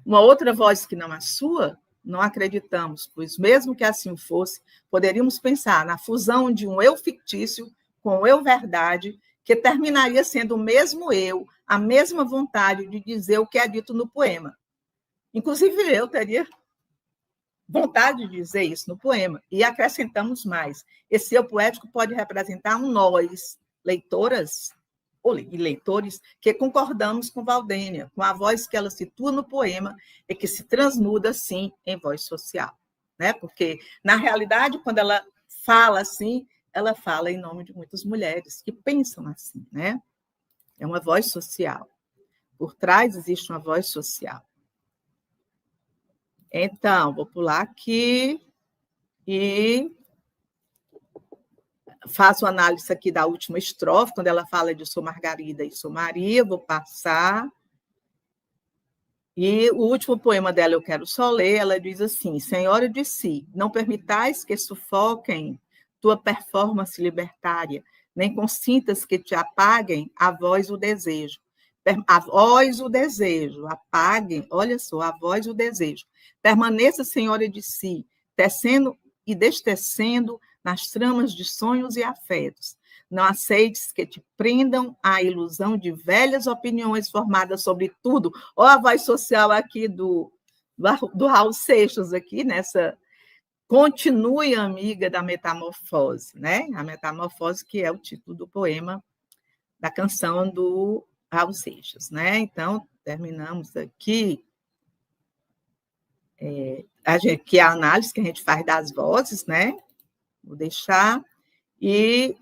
Uma outra voz que não a sua? Não acreditamos, pois mesmo que assim fosse, poderíamos pensar na fusão de um eu fictício com o eu verdade, que terminaria sendo o mesmo eu, a mesma vontade de dizer o que é dito no poema. Inclusive, eu teria vontade de dizer isso no poema. E acrescentamos mais. Esse eu poético pode representar um nós, leitoras e leitores, que concordamos com Valdênia, com a voz que ela situa no poema e que se transmuda, sim, em voz social. Né? Porque, na realidade, quando ela fala assim, ela fala em nome de muitas mulheres que pensam assim. Né? É uma voz social. Por trás existe uma voz social. Então, vou pular aqui e faço análise aqui da última estrofe, quando ela fala de sou Margarida e sou Maria, vou passar. E o último poema dela eu quero só ler, ela diz assim, Senhora de si, não permitais que sufoquem tua performance libertária, nem consintas que te apaguem a voz o desejo. A voz o desejo, apaguem, olha só, a voz o desejo. Permaneça, Senhora de si, tecendo e destecendo nas tramas de sonhos e afetos. Não aceites que te prendam à ilusão de velhas opiniões formadas sobre tudo. Olha a voz social aqui do Raul Seixas, aqui nessa. Continue amiga da metamorfose, né? A metamorfose, que é o título do poema, da canção do Raul Seixas, né? Então, terminamos aqui. Que é a análise que a gente faz das vozes, né? Vou deixar. E,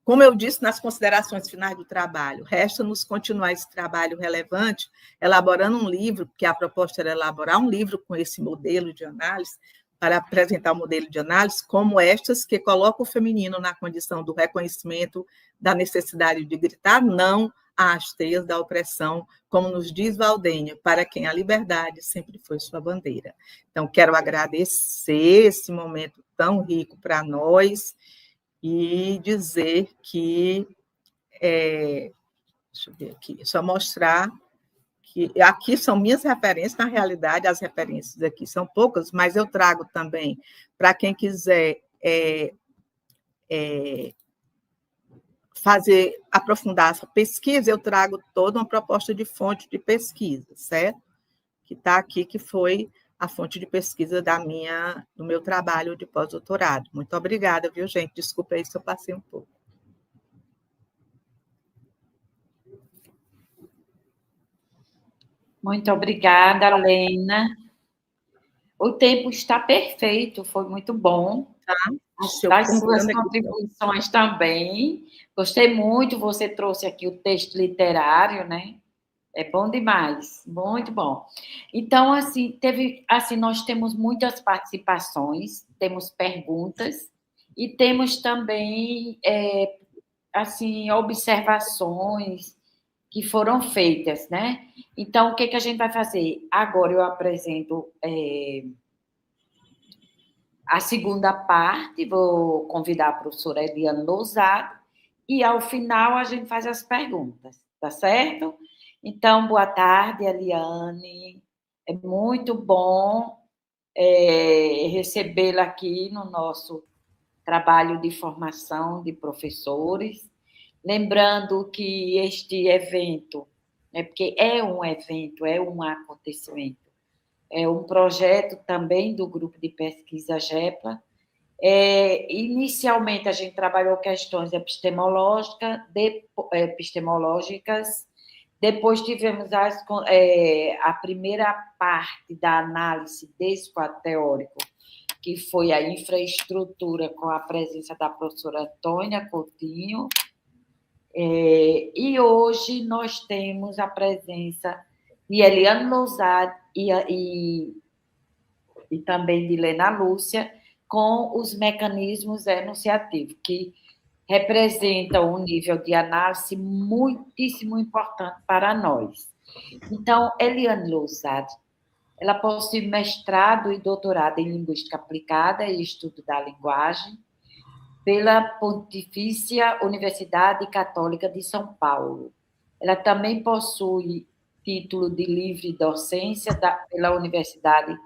como eu disse nas considerações finais do trabalho, resta-nos continuar esse trabalho relevante, elaborando um livro, porque a proposta era elaborar um livro com esse modelo de análise, para apresentar o modelo de análise, como estas que colocam o feminino na condição do reconhecimento da necessidade de gritar não às teias da opressão, como nos diz Valdênia, para quem a liberdade sempre foi sua bandeira. Então, quero agradecer esse momento tão rico para nós e dizer que, deixa eu ver aqui, só mostrar que aqui são minhas referências, na realidade, as referências aqui são poucas, mas eu trago também, para quem quiser aprofundar essa pesquisa, eu trago toda uma proposta de fonte de pesquisa, certo? Que está aqui, que foi a fonte de pesquisa do meu trabalho de pós-doutorado. Muito obrigada, viu, gente? Desculpa aí se eu passei um pouco. Muito obrigada, Lena. O tempo está perfeito, foi muito bom. Tá? As suas contribuições também. Gostei muito, você trouxe aqui o texto literário, né? É bom demais, muito bom. Então, nós temos muitas participações, temos perguntas e temos também, observações que foram feitas, né? Então, o que a gente vai fazer? Agora eu apresento a segunda parte, vou convidar a professora Eliane Lousada, e ao final a gente faz as perguntas, tá certo? Então, boa tarde, Eliane. É muito bom recebê-la aqui no nosso trabalho de formação de professores. Lembrando que este evento, porque é um evento, é um acontecimento, é um projeto também do grupo de pesquisa GEPLA. Inicialmente, a gente trabalhou questões epistemológicas, depois tivemos a primeira parte da análise desse quadro teórico, que foi a infraestrutura, com a presença da professora Antônia Coutinho, e hoje nós temos a presença de Eliane Lousade e também de Lena Lúcia, com os mecanismos enunciativos, que representam um nível de análise muitíssimo importante para nós. Então, Eliane Lousade, ela possui mestrado e doutorado em Linguística Aplicada e Estudo da Linguagem pela Pontifícia Universidade Católica de São Paulo. Ela também possui título de livre docência pela Universidade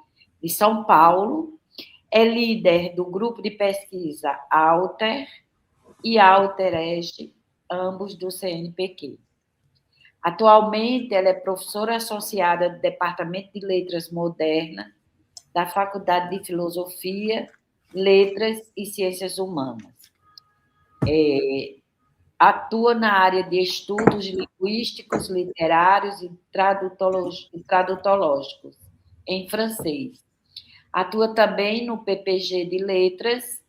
de São Paulo, é líder do grupo de pesquisa Alter e AlterEge, ambos do CNPq. Atualmente, ela é professora associada do Departamento de Letras Modernas da Faculdade de Filosofia, Letras e Ciências Humanas. Atua na área de estudos linguísticos, literários e tradutológicos, em francês. Atua também no PPG de Letras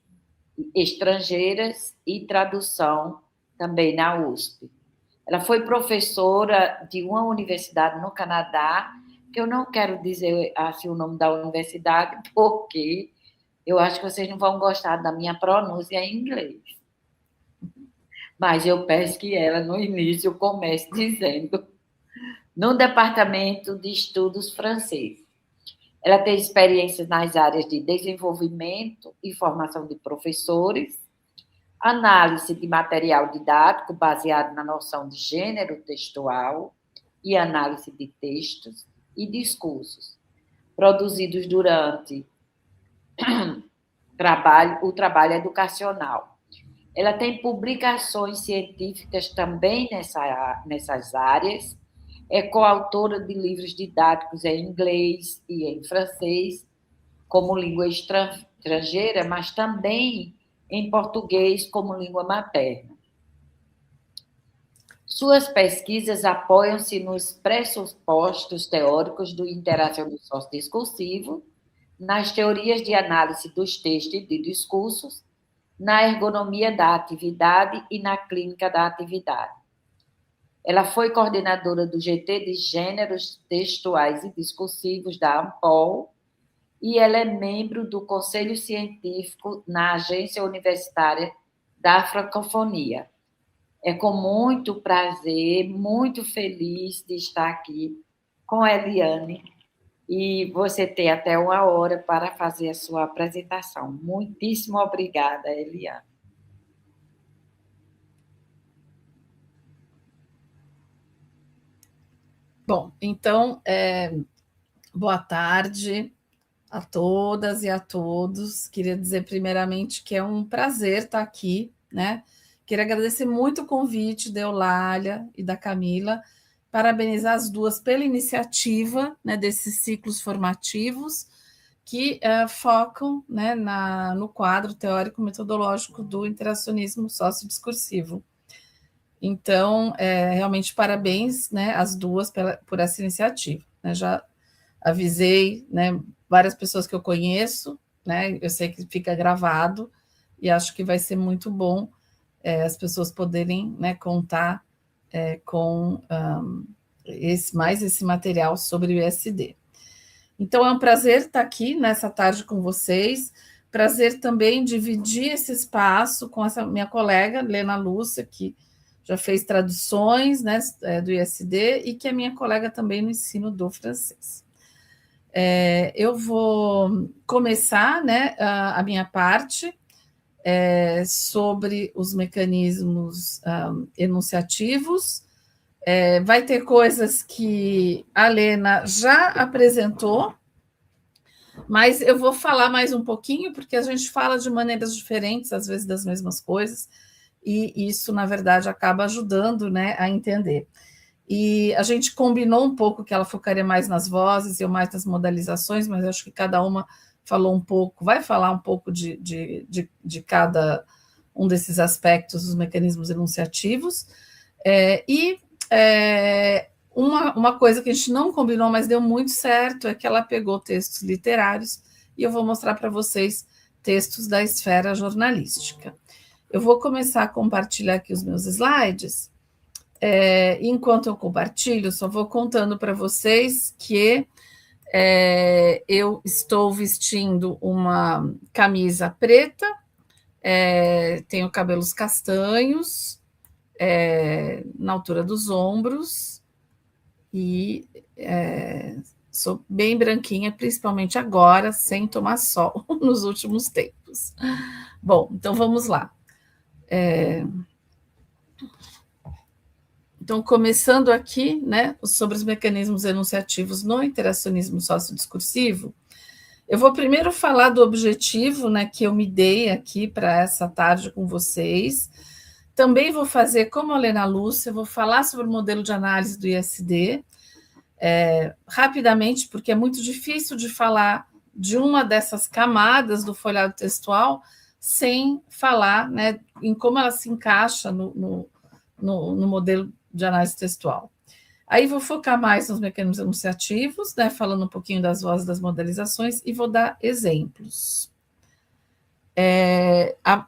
Estrangeiras e Tradução, também na USP. Ela foi professora de uma universidade no Canadá, que eu não quero dizer assim o nome da universidade, porque eu acho que vocês não vão gostar da minha pronúncia em inglês. Mas eu peço que ela, no início, comece dizendo no Departamento de Estudos Francês. Ela tem experiências nas áreas de desenvolvimento e formação de professores, análise de material didático baseado na noção de gênero textual e análise de textos e discursos, produzidos durante o trabalho educacional. Ela tem publicações científicas também nessas áreas, é coautora de livros didáticos em inglês e em francês, como língua estrangeira, mas também em português como língua materna. Suas pesquisas apoiam-se nos pressupostos teóricos do interacionismo sociodiscursivo, nas teorias de análise dos textos e de discursos, na ergonomia da atividade e na clínica da atividade. Ela foi coordenadora do GT de Gêneros Textuais e Discursivos da ANPOL e ela é membro do Conselho Científico na Agência Universitária da Francofonia. É com muito prazer, muito feliz de estar aqui com a Eliane, e você tem até 1 hora para fazer a sua apresentação. Muitíssimo obrigada, Eliane. Bom, então, boa tarde a todas e a todos. Queria dizer primeiramente que é um prazer estar aqui, né? Queria agradecer muito o convite da Eulália e da Camila, parabenizar as duas pela iniciativa, né, desses ciclos formativos que focam, né, no quadro teórico-metodológico do interacionismo sociodiscursivo. Então, realmente parabéns, né, às duas por essa iniciativa. Né? Já avisei, né, várias pessoas que eu conheço, né, eu sei que fica gravado e acho que vai ser muito bom as pessoas poderem, né, contar com esse material sobre o ISD. Então, é um prazer estar aqui nessa tarde com vocês, prazer também dividir esse espaço com essa minha colega, Lena Lúcia, que já fez traduções, né, do ISD, e que é minha colega também no ensino do francês. Eu vou começar, né, a minha parte, sobre os mecanismos enunciativos. Vai ter coisas que a Lena já apresentou, mas eu vou falar mais um pouquinho, porque a gente fala de maneiras diferentes, às vezes das mesmas coisas, e isso, na verdade, acaba ajudando, né, a entender. E a gente combinou um pouco que ela focaria mais nas vozes e eu mais nas modalizações, mas acho que cada uma falou um pouco, vai falar um pouco de cada um desses aspectos dos mecanismos enunciativos. Uma coisa que a gente não combinou, mas deu muito certo, é que ela pegou textos literários e eu vou mostrar para vocês textos da esfera jornalística. Eu vou começar a compartilhar aqui os meus slides. Enquanto eu compartilho, só vou contando para vocês que eu estou vestindo uma camisa preta, tenho cabelos castanhos, na altura dos ombros, e sou bem branquinha, principalmente agora, sem tomar sol nos últimos tempos. Bom, então vamos lá. Então, começando aqui, né, sobre os mecanismos enunciativos no interacionismo sociodiscursivo, eu vou primeiro falar do objetivo, né, que eu me dei aqui para essa tarde com vocês. Também vou fazer, como a Lena Lúcia, vou falar sobre o modelo de análise do ISD, rapidamente, porque é muito difícil de falar de uma dessas camadas do folhado textual sem falar, né, em como ela se encaixa no modelo de análise textual. Aí vou focar mais nos mecanismos enunciativos, né, falando um pouquinho das vozes, das modalizações, e vou dar exemplos.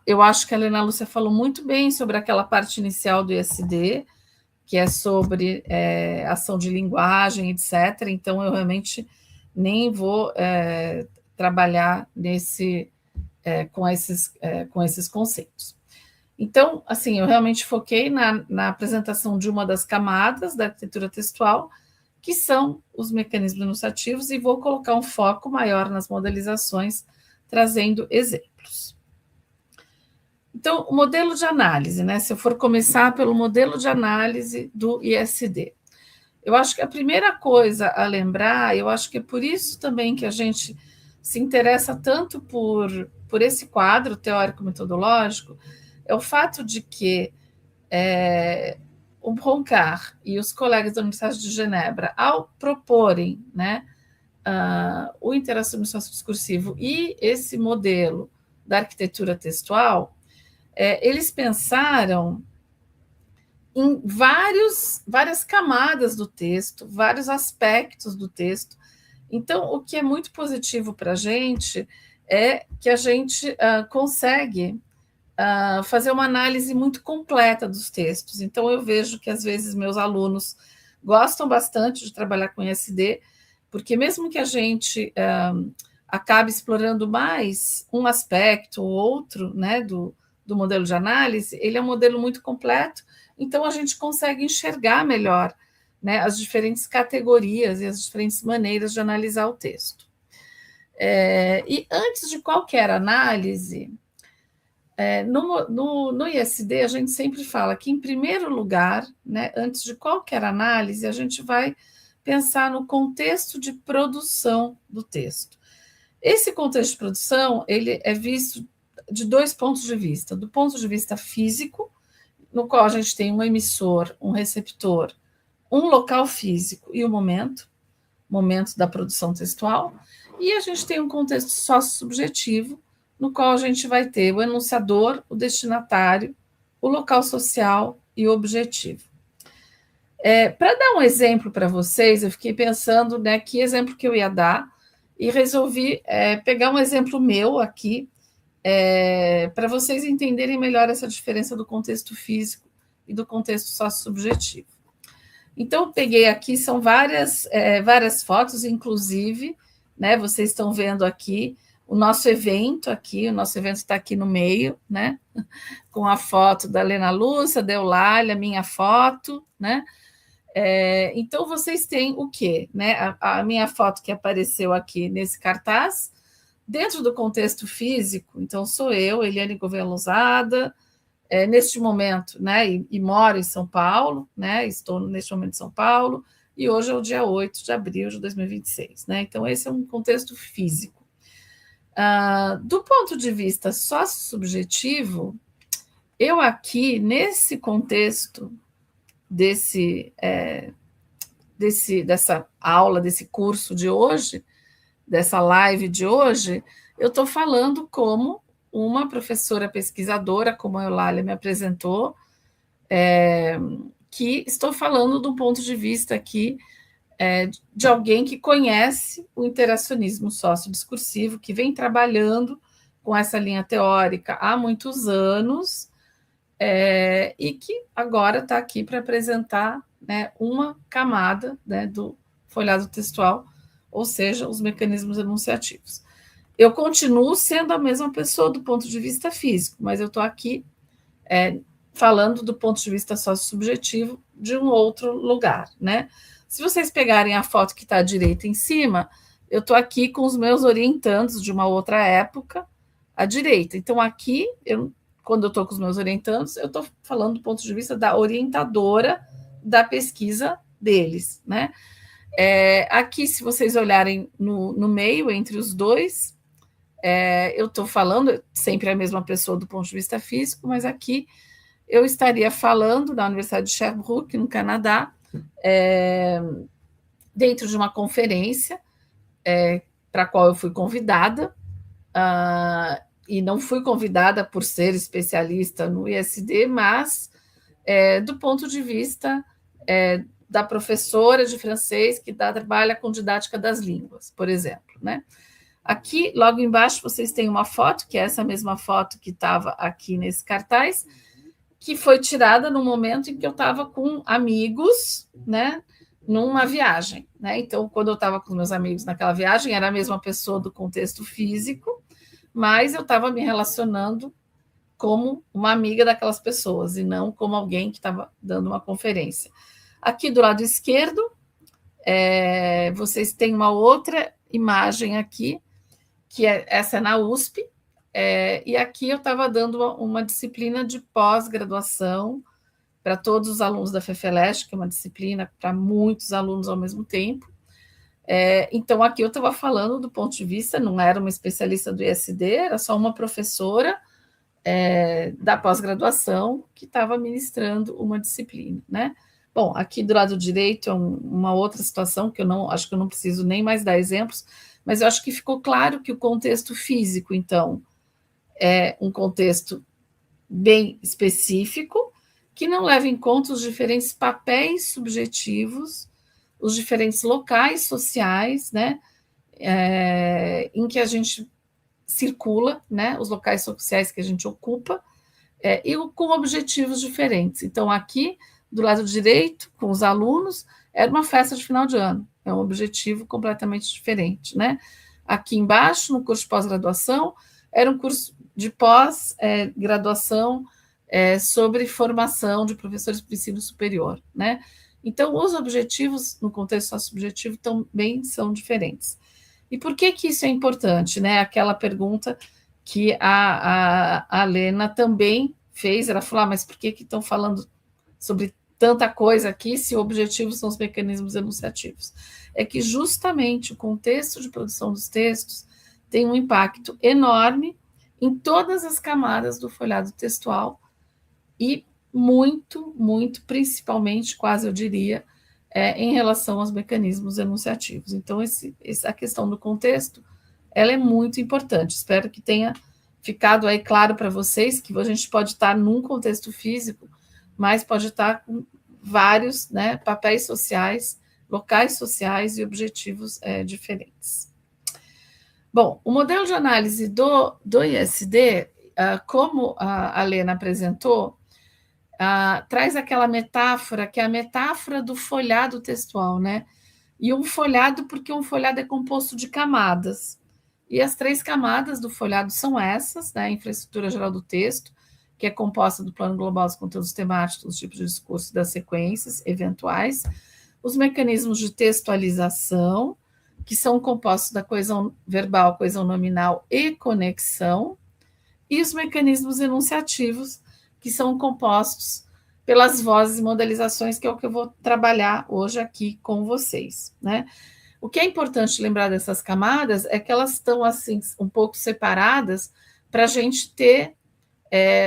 Eu acho que a Lena Lúcia falou muito bem sobre aquela parte inicial do ISD, que é sobre ação de linguagem, etc. Então, eu realmente nem vou trabalhar com esses conceitos. Então, assim, eu realmente foquei na apresentação de uma das camadas da arquitetura textual, que são os mecanismos enunciativos, e vou colocar um foco maior nas modalizações, trazendo exemplos. Então, o modelo de análise, né? Se eu for começar pelo modelo de análise do ISD, eu acho que a primeira coisa a lembrar, eu acho que é por isso também que a gente se interessa tanto por esse quadro teórico-metodológico, é o fato de que o Broncar e os colegas da Universidade de Genebra, ao proporem, né, o interacionismo sociodiscursivo e esse modelo da arquitetura textual, eles pensaram em várias camadas do texto, vários aspectos do texto. Então, o que é muito positivo para a gente é que a gente consegue fazer uma análise muito completa dos textos. Então, eu vejo que, às vezes, meus alunos gostam bastante de trabalhar com ISD, porque mesmo que a gente acabe explorando mais um aspecto ou outro, né, do modelo de análise, ele é um modelo muito completo, então a gente consegue enxergar melhor, né, as diferentes categorias e as diferentes maneiras de analisar o texto. E antes de qualquer análise, no ISD, a gente sempre fala que, em primeiro lugar, né, antes de qualquer análise, a gente vai pensar no contexto de produção do texto. Esse contexto de produção, ele é visto de dois pontos de vista. Do ponto de vista físico, no qual a gente tem um emissor, um receptor, um local físico e o momento da produção textual, e a gente tem um contexto sociosubjetivo, no qual a gente vai ter o enunciador, o destinatário, o local social e o objetivo. Para dar um exemplo para vocês, eu fiquei pensando, né, que exemplo que eu ia dar, e resolvi pegar um exemplo meu aqui, para vocês entenderem melhor essa diferença do contexto físico e do contexto sociosubjetivo. Então, eu peguei aqui, são várias fotos, inclusive, né, vocês estão vendo aqui o nosso evento está aqui no meio, né, com a foto da Lena Lúcia, da Eulália, minha foto, né. Então, vocês têm o quê? Né? A minha foto que apareceu aqui nesse cartaz, dentro do contexto físico, então sou eu, Eliane Gouveia Lousada, neste momento, né, e moro em São Paulo, né, estou neste momento em São Paulo, e hoje é o dia 8 de abril de 2026, né, então esse é um contexto físico. Do ponto de vista sócio-subjetivo, eu aqui, nesse contexto dessa aula, desse curso de hoje, dessa live de hoje, eu estou falando como uma professora pesquisadora, como a Eulália me apresentou, que estou falando do ponto de vista aqui de alguém que conhece o interacionismo sociodiscursivo, que vem trabalhando com essa linha teórica há muitos anos, e que agora está aqui para apresentar, né, uma camada, né, do folhado textual, ou seja, os mecanismos enunciativos. Eu continuo sendo a mesma pessoa do ponto de vista físico, mas eu estou aqui falando do ponto de vista sociosubjetivo de um outro lugar, né? Se vocês pegarem a foto que está à direita em cima, eu estou aqui com os meus orientandos de uma outra época à direita. Então, aqui, quando eu estou com os meus orientandos, eu estou falando do ponto de vista da orientadora da pesquisa deles, né? Aqui, se vocês olharem no meio, entre os dois, eu estou falando sempre a mesma pessoa do ponto de vista físico, mas aqui eu estaria falando da Universidade de Sherbrooke, no Canadá, dentro de uma conferência para a qual eu fui convidada, e não fui convidada por ser especialista no ISD, mas do ponto de vista da professora de francês que trabalha com didática das línguas, por exemplo, né? Aqui, logo embaixo, vocês têm uma foto, que é essa mesma foto que estava aqui nesse cartaz, que foi tirada no momento em que eu estava com amigos, né, numa viagem, né? Então, quando eu estava com meus amigos naquela viagem, era a mesma pessoa do contexto físico, mas eu estava me relacionando como uma amiga daquelas pessoas e não como alguém que estava dando uma conferência. Aqui do lado esquerdo, vocês têm uma outra imagem aqui, que essa é na USP, e aqui eu estava dando uma disciplina de pós-graduação para todos os alunos da FEFELESH, que é uma disciplina para muitos alunos ao mesmo tempo. Então, aqui eu estava falando do ponto de vista, não era uma especialista do ISD, era só uma professora da pós-graduação que estava ministrando uma disciplina, né? Bom, aqui do lado direito é uma outra situação que acho que eu não preciso nem mais dar exemplos, mas eu acho que ficou claro que o contexto físico, então, é um contexto bem específico, que não leva em conta os diferentes papéis subjetivos, os diferentes locais sociais, né, em que a gente circula, né, os locais sociais que a gente ocupa, e com objetivos diferentes. Então, aqui, do lado direito, com os alunos, era uma festa de final de ano, é um objetivo completamente diferente, né? Aqui embaixo, no curso de pós-graduação, era um curso de pós-graduação sobre formação de professores para o ensino superior, né? Então, os objetivos, no contexto sociosubjetivo, também são diferentes. E por que isso é importante, né? Aquela pergunta que a Lena também fez, ela falou, mas por que estão falando sobre tanta coisa aqui se o objetivo são os mecanismos enunciativos? É que justamente o contexto de produção dos textos tem um impacto enorme em todas as camadas do folhado textual e muito, muito, principalmente, quase eu diria, em relação aos mecanismos enunciativos. Então, a questão do contexto, ela é muito importante. Espero que tenha ficado aí claro para vocês que a gente pode estar num contexto físico, mas pode estar com vários, né, papéis sociais, locais sociais e objetivos diferentes. Bom, o modelo de análise do ISD, como a Lena apresentou, traz aquela metáfora, que é a metáfora do folhado textual, né? E um folhado, porque um folhado é composto de camadas. E as 3 camadas do folhado são essas, né? A infraestrutura geral do texto, que é composta do plano global dos conteúdos temáticos, dos tipos de discurso e das sequências eventuais, os mecanismos de textualização, que são compostos da coesão verbal, coesão nominal e conexão, e os mecanismos enunciativos, que são compostos pelas vozes e modalizações, que é o que eu vou trabalhar hoje aqui com vocês, né? O que é importante lembrar dessas camadas é que elas estão, assim, um pouco separadas para a gente ter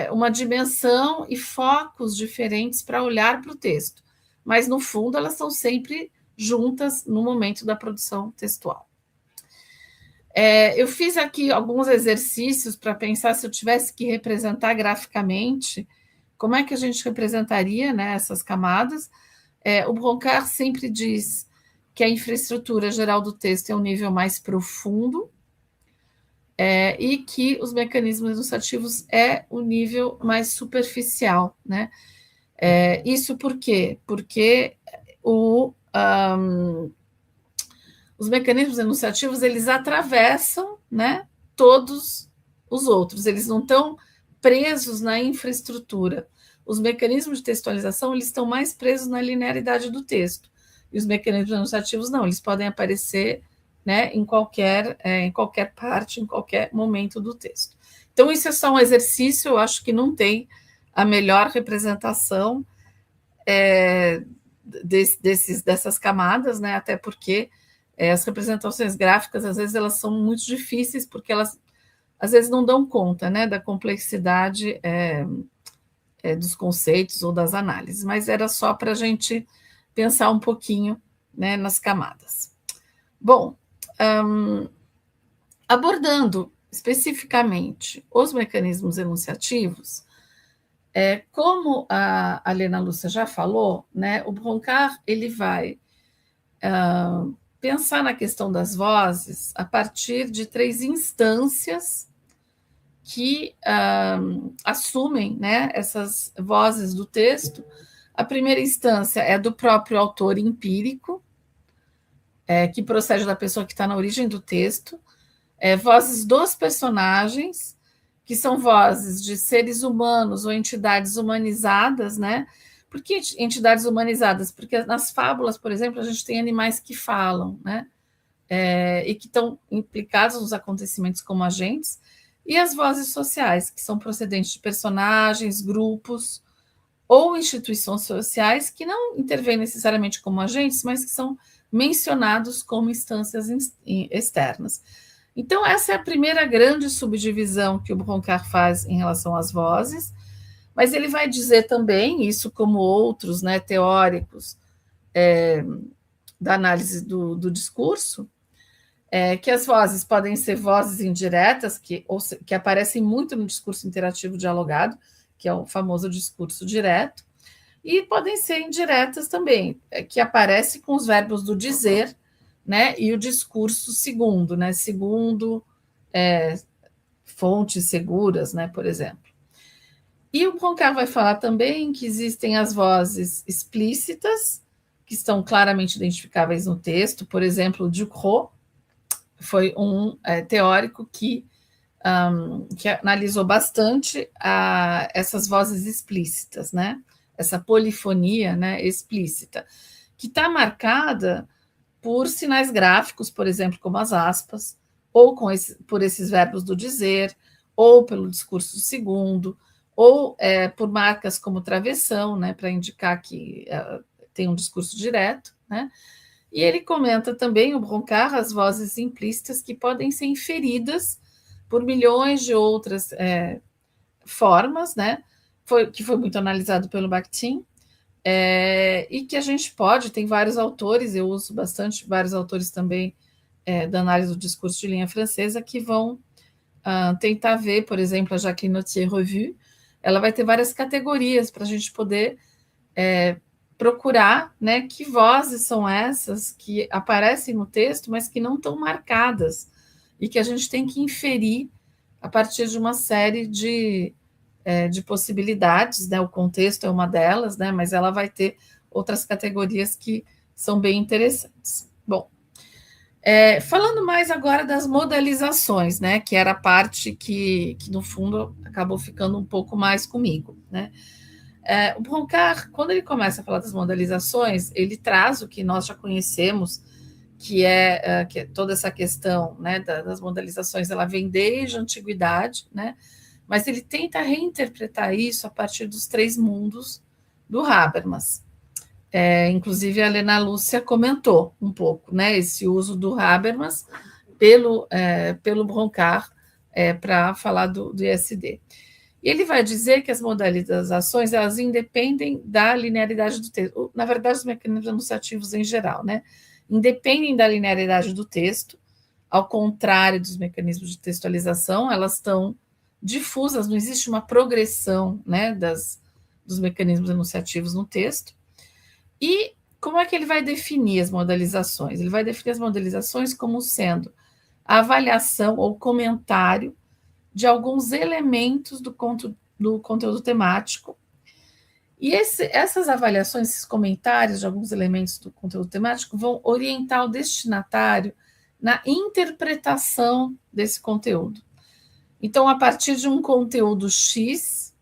uma dimensão e focos diferentes para olhar para o texto. Mas, no fundo, elas estão sempre juntas no momento da produção textual. Eu fiz aqui alguns exercícios para pensar se eu tivesse que representar graficamente, como é que a gente representaria, né, essas camadas. O Broncar sempre diz que a infraestrutura geral do texto é um nível mais profundo, e que os mecanismos enunciativos é o nível mais superficial, né? Isso por quê? Porque os mecanismos enunciativos, eles atravessam, né, todos os outros, eles não estão presos na infraestrutura. Os mecanismos de textualização, eles estão mais presos na linearidade do texto, e os mecanismos enunciativos não, eles podem aparecer, né, em qualquer parte, em qualquer momento do texto. Então, isso é só um exercício, eu acho que não tem a melhor representação dessas camadas, né, até porque as representações gráficas, às vezes, elas são muito difíceis, porque elas, às vezes, não dão conta, né, da complexidade dos conceitos ou das análises, mas era só para a gente pensar um pouquinho, né, nas camadas. Bom, abordando especificamente os mecanismos enunciativos, como a Lena Lúcia já falou, né, o Broncar ele vai pensar na questão das vozes a partir de 3 instâncias que assumem, né, essas vozes do texto. A primeira instância é do próprio autor empírico, que procede da pessoa que está na origem do texto, vozes dos personagens, que são vozes de seres humanos ou entidades humanizadas, né? Por que entidades humanizadas? Porque nas fábulas, por exemplo, a gente tem animais que falam, né? E que estão implicados nos acontecimentos como agentes, e as vozes sociais, que são procedentes de personagens, grupos ou instituições sociais que não intervêm necessariamente como agentes, mas que são mencionados como instâncias externas. Então, essa é a primeira grande subdivisão que o Broncar faz em relação às vozes, mas ele vai dizer também, isso como outros, né, teóricos da análise do discurso, que as vozes podem ser vozes indiretas, que aparecem muito no discurso interativo dialogado, que é o famoso discurso direto, e podem ser indiretas também, que aparece com os verbos do dizer, né, e o discurso segundo, né, segundo fontes seguras, né, por exemplo. E o Broncar vai falar também que existem as vozes explícitas, que estão claramente identificáveis no texto, por exemplo, Ducrot foi um teórico que analisou bastante essas vozes explícitas, né, essa polifonia, né, explícita, que está marcada por sinais gráficos, por exemplo, como as aspas, ou por esses verbos do dizer, ou pelo discurso segundo, ou por marcas como travessão, né, para indicar que tem um discurso direto, né? E ele comenta também, o Broncar, as vozes implícitas que podem ser inferidas por milhões de outras formas, né? Que foi muito analisado pelo Bakhtin, e que a gente pode, tem vários autores, eu uso bastante vários autores também da análise do discurso de linha francesa, que vão tentar ver, por exemplo, a Jacqueline Nautier Revue, ela vai ter várias categorias para a gente poder procurar, né, que vozes são essas que aparecem no texto, mas que não estão marcadas, e que a gente tem que inferir a partir de uma série de possibilidades, né? O contexto é uma delas, né? Mas ela vai ter outras categorias que são bem interessantes. Bom, falando mais agora das modalizações, né? Que era a parte que no fundo acabou ficando um pouco mais comigo, né? O Broncar, quando ele começa a falar das modalizações, ele traz o que nós já conhecemos, que toda essa questão, né, das modalizações, ela vem desde a antiguidade, né, mas ele tenta reinterpretar isso a partir dos 3 mundos do Habermas. Inclusive, a Helena Lúcia comentou um pouco, né, esse uso do Habermas pelo Broncar para falar do ISD. E ele vai dizer que as modalizações, elas independem da linearidade do texto. Na verdade, os mecanismos enunciativos em geral, né, independem da linearidade do texto, ao contrário dos mecanismos de textualização, elas estão difusas, não existe uma progressão, né, dos mecanismos enunciativos no texto. E como é que ele vai definir as modalizações? Ele vai definir as modalizações como sendo a avaliação ou comentário de alguns elementos do conteúdo temático. E essas avaliações, esses comentários de alguns elementos do conteúdo temático vão orientar o destinatário na interpretação desse conteúdo. Então, a partir de um conteúdo X,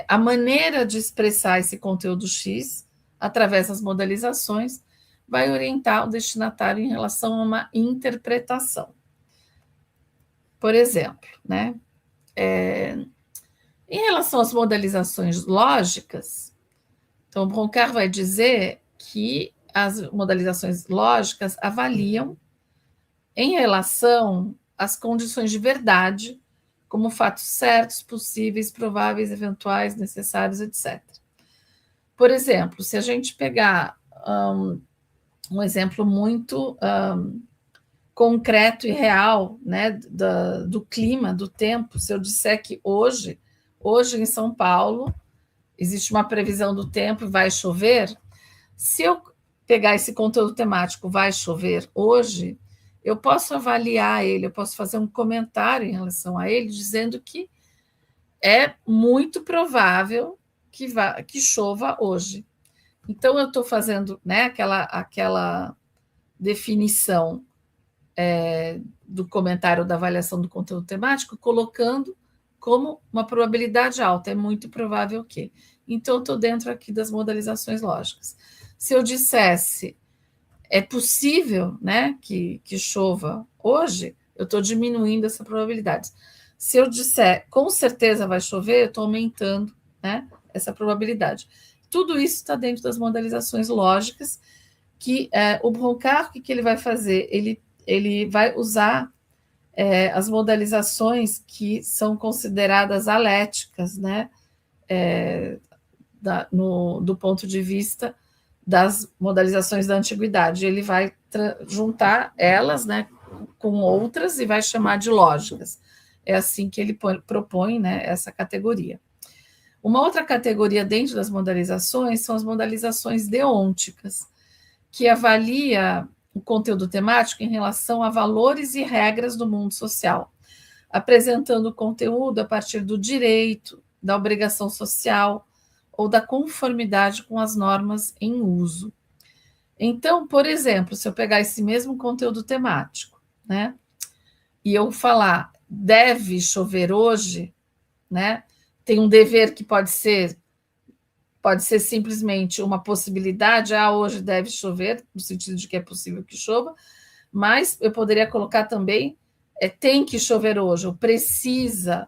a maneira de expressar esse conteúdo X, através das modalizações, vai orientar o destinatário em relação a uma interpretação. Por exemplo, né, em relação às modalizações lógicas, então, o Broncar vai dizer que as modalizações lógicas avaliam em relação às condições de verdade, como fatos certos, possíveis, prováveis, eventuais, necessários, etc. Por exemplo, se a gente pegar um exemplo muito concreto e real, né, do clima, do tempo, se eu disser que hoje em São Paulo existe uma previsão do tempo e vai chover, se eu pegar esse conteúdo temático vai chover hoje, eu posso avaliar ele, eu posso fazer um comentário em relação a ele, dizendo que é muito provável que chova hoje. Então, eu estou fazendo, né, aquela definição do comentário da avaliação do conteúdo temático, colocando como uma probabilidade alta, é muito provável que. Então, eu estou dentro aqui das modalizações lógicas. Se eu dissesse é possível, né, que chova hoje, eu estou diminuindo essa probabilidade. Se eu disser com certeza vai chover, eu estou aumentando, né, essa probabilidade. Tudo isso está dentro das modalizações lógicas, que o Broncar, o que ele vai fazer? Ele vai usar as modalizações que são consideradas aléticas, né, do ponto de vista das modalizações da antiguidade. Ele vai juntar elas, né, com outras e vai chamar de lógicas. É assim que ele propõe, né, essa categoria. Uma outra categoria dentro das modalizações são as modalizações deônticas, que avalia o conteúdo temático em relação a valores e regras do mundo social, apresentando o conteúdo a partir do direito, da obrigação social ou da conformidade com as normas em uso. Então, por exemplo, se eu pegar esse mesmo conteúdo temático, né, e eu falar deve chover hoje, né, tem um dever que pode ser simplesmente uma possibilidade, hoje deve chover, no sentido de que é possível que chova, mas eu poderia colocar também tem que chover hoje, ou precisa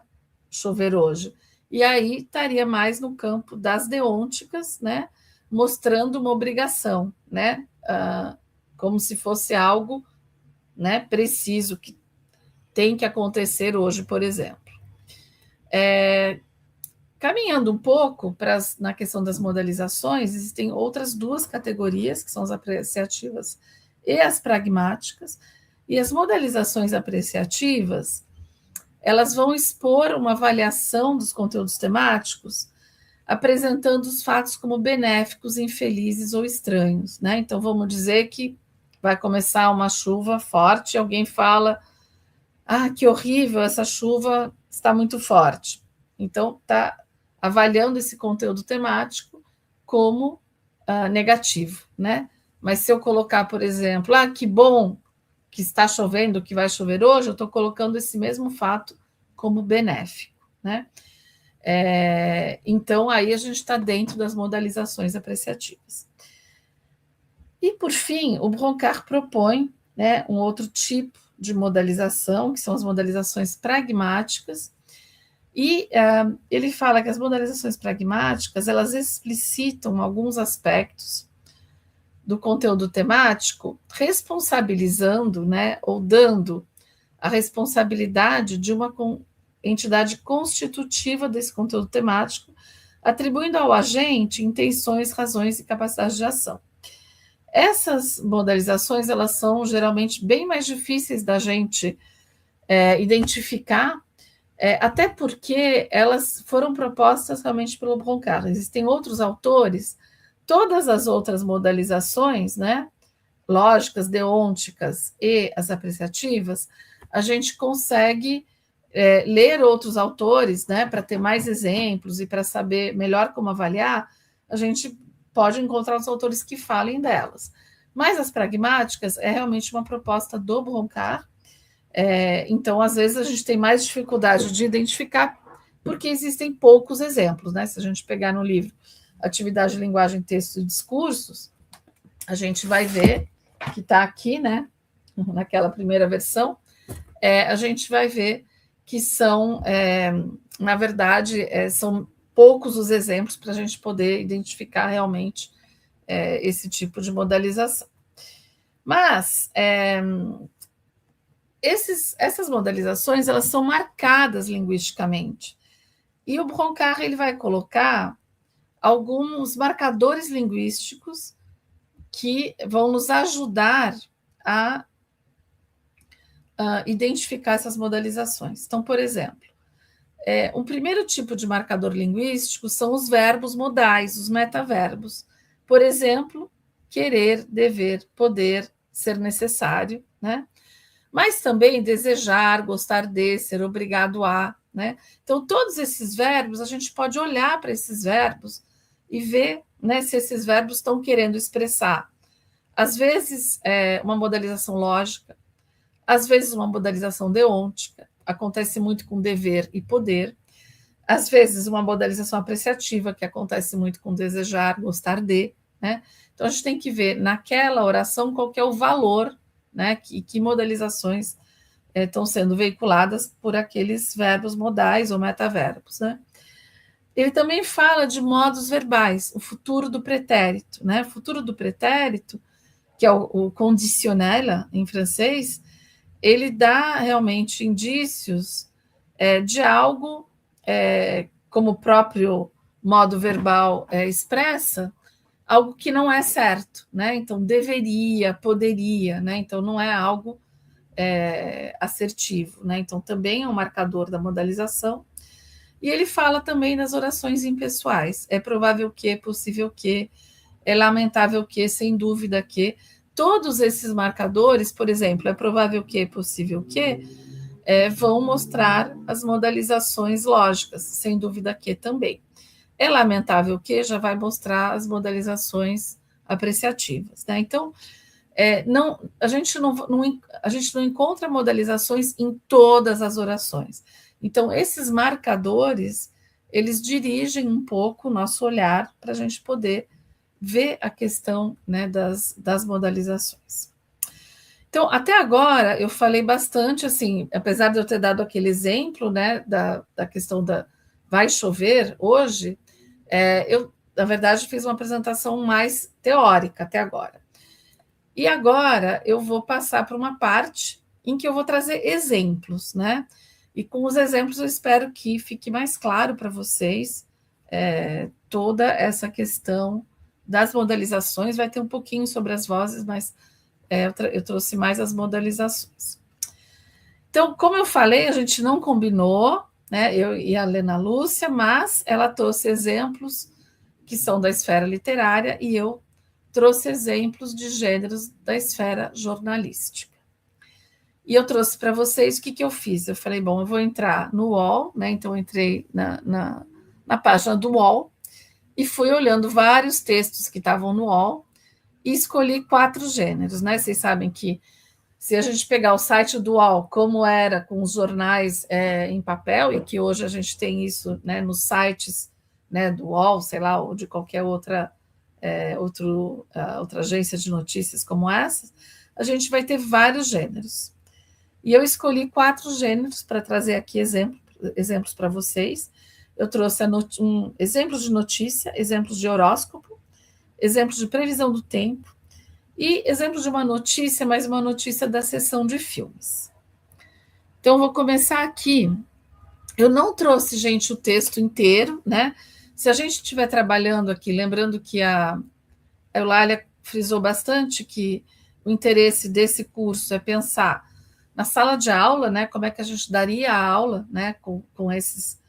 chover hoje. E aí estaria mais no campo das deônticas, né, mostrando uma obrigação, né, como se fosse algo, né, preciso, que tem que acontecer hoje, por exemplo. Caminhando um pouco na questão das modalizações, existem outras 2 categorias, que são as apreciativas e as pragmáticas, e as modalizações apreciativas, elas vão expor uma avaliação dos conteúdos temáticos, apresentando os fatos como benéficos, infelizes ou estranhos, né? Então, vamos dizer que vai começar uma chuva forte, e alguém fala, que horrível, essa chuva está muito forte. Então, está avaliando esse conteúdo temático como negativo, né? Mas se eu colocar, por exemplo, que bom que está chovendo, que vai chover hoje, eu estou colocando esse mesmo fato como benéfico, né? Então, aí a gente está dentro das modalizações apreciativas. E, por fim, o Broncar propõe, né, um outro tipo de modalização, que são as modalizações pragmáticas, e ele fala que as modalizações pragmáticas, elas explicitam alguns aspectos do conteúdo temático, responsabilizando, né, ou dando a responsabilidade de uma entidade constitutiva desse conteúdo temático, atribuindo ao agente intenções, razões e capacidade de ação. Essas modalizações, elas são geralmente bem mais difíceis da gente identificar, até porque elas foram propostas realmente pelo Broncar. Existem outros autores, todas as outras modalizações, né, lógicas, deônticas e as apreciativas, a gente consegue ler outros autores, né, para ter mais exemplos e para saber melhor como avaliar, a gente pode encontrar os autores que falem delas. Mas as pragmáticas é realmente uma proposta do Broncar, então, às vezes, a gente tem mais dificuldade de identificar, porque existem poucos exemplos, né? Se a gente pegar no livro Atividade, Linguagem, Texto e Discursos, a gente vai ver que está aqui, né? Naquela primeira versão, a gente vai ver que são, na verdade, são poucos os exemplos para a gente poder identificar realmente esse tipo de modalização. Mas essas modalizações, elas são marcadas linguisticamente. E o Broncar, ele vai colocar alguns marcadores linguísticos que vão nos ajudar a identificar essas modalizações. Então, por exemplo, um primeiro tipo de marcador linguístico são os verbos modais, os metaverbos. Por exemplo, querer, dever, poder, ser necessário, né? Mas também desejar, gostar de, ser obrigado a, né? Então, todos esses verbos, a gente pode olhar para esses verbos e ver, né, se esses verbos estão querendo expressar, às vezes, uma modalização lógica, às vezes uma modalização deôntica, acontece muito com dever e poder, às vezes uma modalização apreciativa, que acontece muito com desejar, gostar de, né? Então, a gente tem que ver naquela oração qual que é o valor, né, que modalizações estão sendo veiculadas por aqueles verbos modais ou metaverbos, né? Ele também fala de modos verbais, o futuro do pretérito, né? O futuro do pretérito, que é o conditionnel em francês, ele dá realmente indícios de algo, como o próprio modo verbal expressa, algo que não é certo, né? Então, deveria, poderia, né? Então, não é algo assertivo, né? Então, também é um marcador da modalização. E ele fala também das orações impessoais. É provável que, é possível que, é lamentável que, sem dúvida que. Todos esses marcadores, por exemplo, é provável que, é possível que, vão mostrar as modalizações lógicas, sem dúvida que também. É lamentável que já vai mostrar as modalizações apreciativas, né? Então, a gente não encontra modalizações em todas as orações. Então, esses marcadores, eles dirigem um pouco o nosso olhar para a gente poder ver a questão, né, das modalizações. Então, até agora, eu falei bastante, assim, apesar de eu ter dado aquele exemplo, né, da questão da vai chover hoje, eu, na verdade, fiz uma apresentação mais teórica até agora. E agora eu vou passar para uma parte em que eu vou trazer exemplos, né? E com os exemplos eu espero que fique mais claro para vocês toda essa questão das modalizações. Vai ter um pouquinho sobre as vozes, mas eu trouxe mais as modalizações. Então, como eu falei, a gente não combinou, né? Eu e a Lena Lúcia, mas ela trouxe exemplos que são da esfera literária e eu trouxe exemplos de gêneros da esfera jornalística. E eu trouxe para vocês o que eu fiz. Eu falei, bom, eu vou entrar no UOL, né? Então, eu entrei na página do UOL e fui olhando vários textos que estavam no UOL e escolhi 4 gêneros, né? Vocês sabem que se a gente pegar o site do UOL, como era com os jornais em papel, e que hoje a gente tem isso, né, nos sites, né, do UOL, sei lá, ou de qualquer outra outra agência de notícias como essa, a gente vai ter vários gêneros. E eu escolhi 4 gêneros para trazer aqui exemplos para vocês. Eu trouxe exemplos de notícia, exemplos de horóscopo, exemplos de previsão do tempo e exemplos de uma notícia, mas uma notícia da sessão de filmes. Então, eu vou começar aqui. Eu não trouxe, gente, o texto inteiro, né? Se a gente estiver trabalhando aqui, lembrando que a Eulália frisou bastante que o interesse desse curso é pensar na sala de aula, né? Como é que a gente daria a aula, né? Com esses,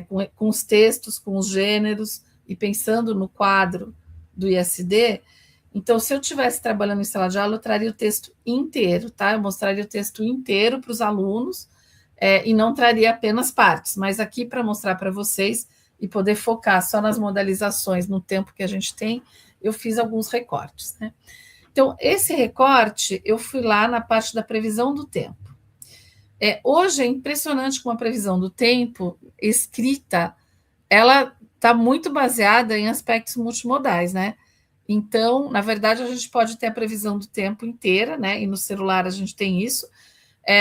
com os textos, com os gêneros e pensando no quadro do ISD. Então, se eu estivesse trabalhando em sala de aula, eu traria o texto inteiro, tá? Eu mostraria o texto inteiro para os alunos e não traria apenas partes, mas aqui para mostrar para vocês e poder focar só nas modalizações no tempo que a gente tem, eu fiz alguns recortes, né? Então, esse recorte, eu fui lá na parte da previsão do tempo. Hoje é impressionante como a previsão do tempo escrita, ela está muito baseada em aspectos multimodais, né? Então, na verdade, a gente pode ter a previsão do tempo inteira, né? E no celular a gente tem isso,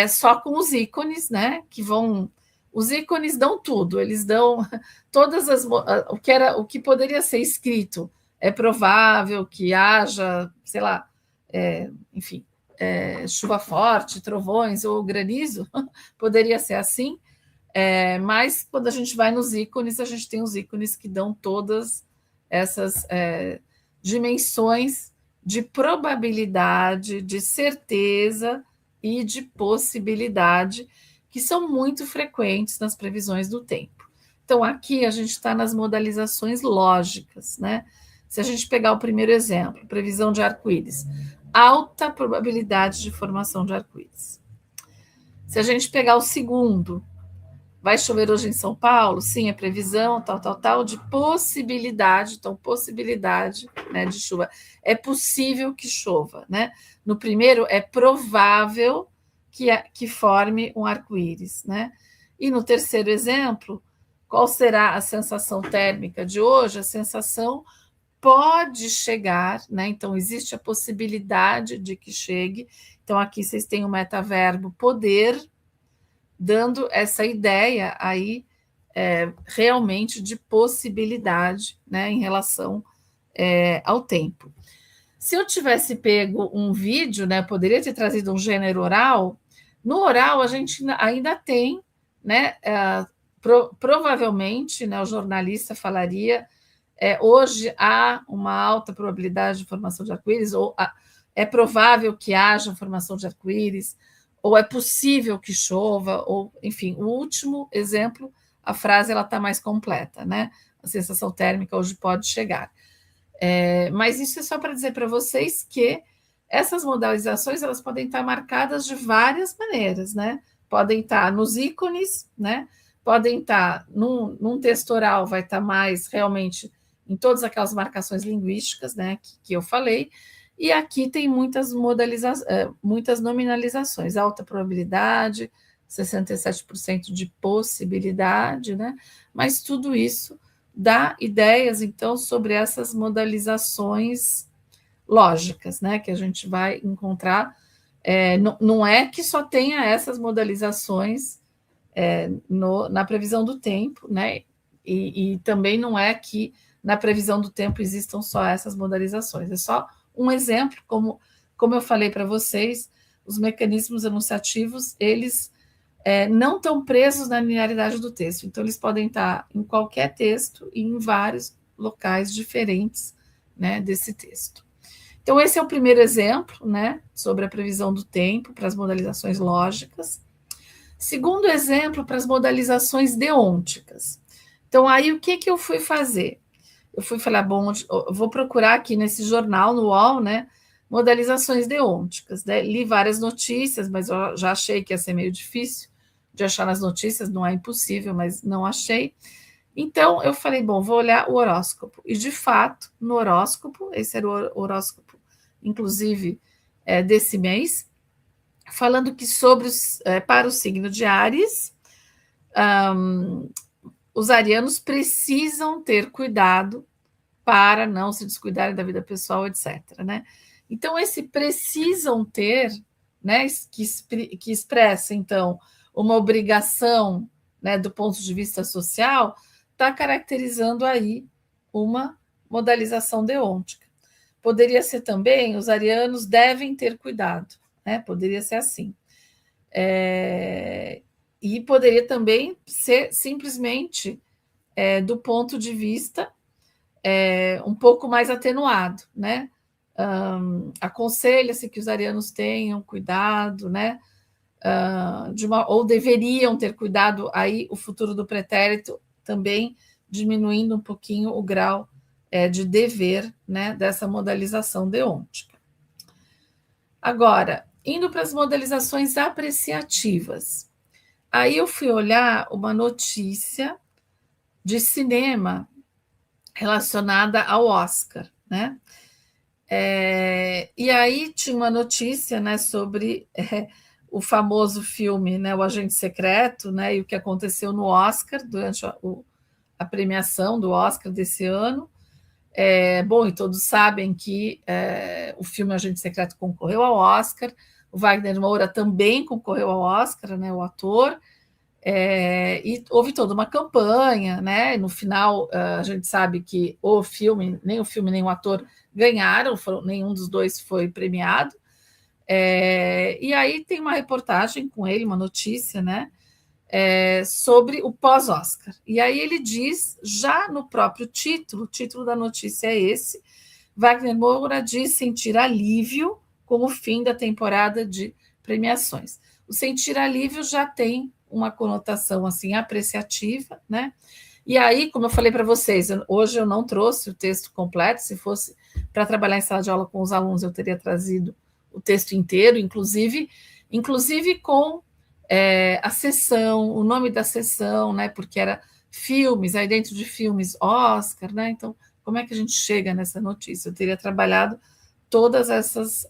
só com os ícones, né? Os ícones dão tudo, eles dão todas o que poderia ser escrito. É provável que haja, sei lá, enfim, chuva forte, trovões ou granizo, poderia ser assim, mas quando a gente vai nos ícones, a gente tem os ícones que dão todas essas dimensões de probabilidade, de certeza e de possibilidade, que são muito frequentes nas previsões do tempo. Então, aqui a gente está nas modalizações lógicas, né? Se a gente pegar o primeiro exemplo, previsão de arco-íris, alta probabilidade de formação de arco-íris. Se a gente pegar o segundo, vai chover hoje em São Paulo? Sim, é previsão, tal, de possibilidade, então possibilidade, né, de chuva. É possível que chova, né? No primeiro, é provável que forme um arco-íris, né? E no terceiro exemplo, qual será a sensação térmica de hoje? A sensação pode chegar, né? Então, existe a possibilidade de que chegue. Então, aqui vocês têm o metaverbo poder, dando essa ideia aí realmente de possibilidade, né, em relação ao tempo. Se eu tivesse pego um vídeo, né, poderia ter trazido um gênero oral. No oral, a gente ainda tem, né, provavelmente, né, o jornalista falaria, hoje há uma alta probabilidade de formação de arco-íris, ou é provável que haja formação de arco-íris, ou é possível que chova, ou, enfim, o último exemplo, a frase está mais completa, né? A sensação térmica hoje pode chegar. Mas isso é só para dizer para vocês que essas modalizações elas podem estar marcadas de várias maneiras, né? Podem estar nos ícones, né? Podem estar num texto oral, vai estar mais realmente em todas aquelas marcações linguísticas, né, que eu falei. E aqui tem muitas nominalizações, alta probabilidade, 67% de possibilidade, né? Mas tudo isso dá ideias, então, sobre essas modalizações lógicas, né? Que a gente vai encontrar. Não é que só tenha essas modalizações na previsão do tempo, né? E também não é que na previsão do tempo existam só essas modalizações, é só um exemplo, como eu falei para vocês, os mecanismos enunciativos, eles não estão presos na linearidade do texto, então eles podem estar em qualquer texto e em vários locais diferentes, né, desse texto. Então, esse é o primeiro exemplo, né, sobre a previsão do tempo para as modalizações lógicas. Segundo exemplo, para as modalizações deônticas. Então, aí o que eu fui fazer? Eu fui falar, bom, eu vou procurar aqui nesse jornal, no UOL, né, modalizações deônticas, né? Li várias notícias, mas eu já achei que ia ser meio difícil de achar nas notícias, não é impossível, mas não achei. Então, eu falei, bom, vou olhar o horóscopo. E, de fato, no horóscopo, esse era o horóscopo, inclusive, desse mês, falando que para o signo de Áries, os arianos precisam ter cuidado para não se descuidarem da vida pessoal, etc. Né? Então, esse precisam ter, né, que expressa, então, uma obrigação, né, do ponto de vista social, está caracterizando aí uma modalização deôntica. Poderia ser também, os arianos devem ter cuidado, né? Poderia ser assim. E poderia também ser simplesmente do ponto de vista um pouco mais atenuado, né? Aconselha-se que os arianos tenham cuidado, né? Ou deveriam ter cuidado, aí o futuro do pretérito também diminuindo um pouquinho o grau de dever, né, dessa modalização deôntica. Agora, indo para as modalizações apreciativas, aí eu fui olhar uma notícia de cinema relacionada ao Oscar, né? E aí tinha uma notícia, né, sobre o famoso filme, né, O Agente Secreto, né, e o que aconteceu no Oscar durante a premiação do Oscar desse ano. Bom, e todos sabem que o filme Agente Secreto concorreu ao Oscar, o Wagner Moura também concorreu ao Oscar, né, o ator, e houve toda uma campanha, né? No final, a gente sabe que nem o filme nem o ator ganharam, nenhum dos dois foi premiado. E aí tem uma reportagem com ele, uma notícia, né? Sobre o pós-Oscar. E aí ele diz, já no próprio título, o título da notícia é esse: Wagner Moura diz sentir alívio com o fim da temporada de premiações. O sentir alívio já tem uma conotação assim apreciativa, né? E aí, como eu falei para vocês, hoje eu não trouxe o texto completo. Se fosse para trabalhar em sala de aula com os alunos, eu teria trazido o texto inteiro, inclusive com a sessão, o nome da sessão, né? Porque era filmes, aí dentro de filmes, Oscar, né? Então, como é que a gente chega nessa notícia? Eu teria trabalhado todas essas...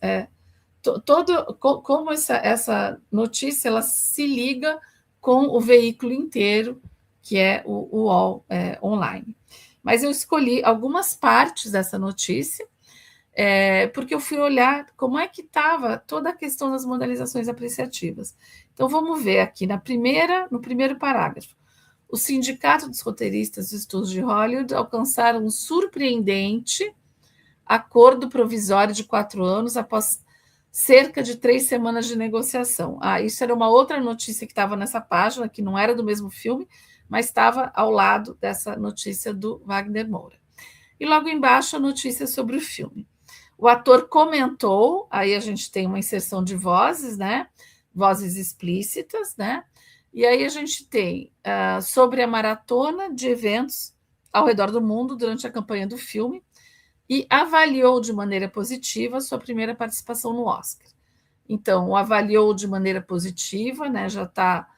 como essa notícia ela se liga com o veículo inteiro, que é o UOL online. Mas eu escolhi algumas partes dessa notícia, porque eu fui olhar como é que estava toda a questão das modalizações apreciativas. Então, vamos ver aqui no primeiro parágrafo. O Sindicato dos Roteiristas dos Estúdios de Hollywood alcançaram um surpreendente acordo provisório de 4 anos após cerca de 3 semanas de negociação. Isso era uma outra notícia que estava nessa página, que não era do mesmo filme, mas estava ao lado dessa notícia do Wagner Moura. E logo embaixo a notícia sobre o filme. O ator comentou, aí a gente tem uma inserção de vozes, né? Vozes explícitas, né? E aí a gente tem sobre a maratona de eventos ao redor do mundo durante a campanha do filme, e avaliou de maneira positiva sua primeira participação no Oscar. Então, o avaliou de maneira positiva, né? Já está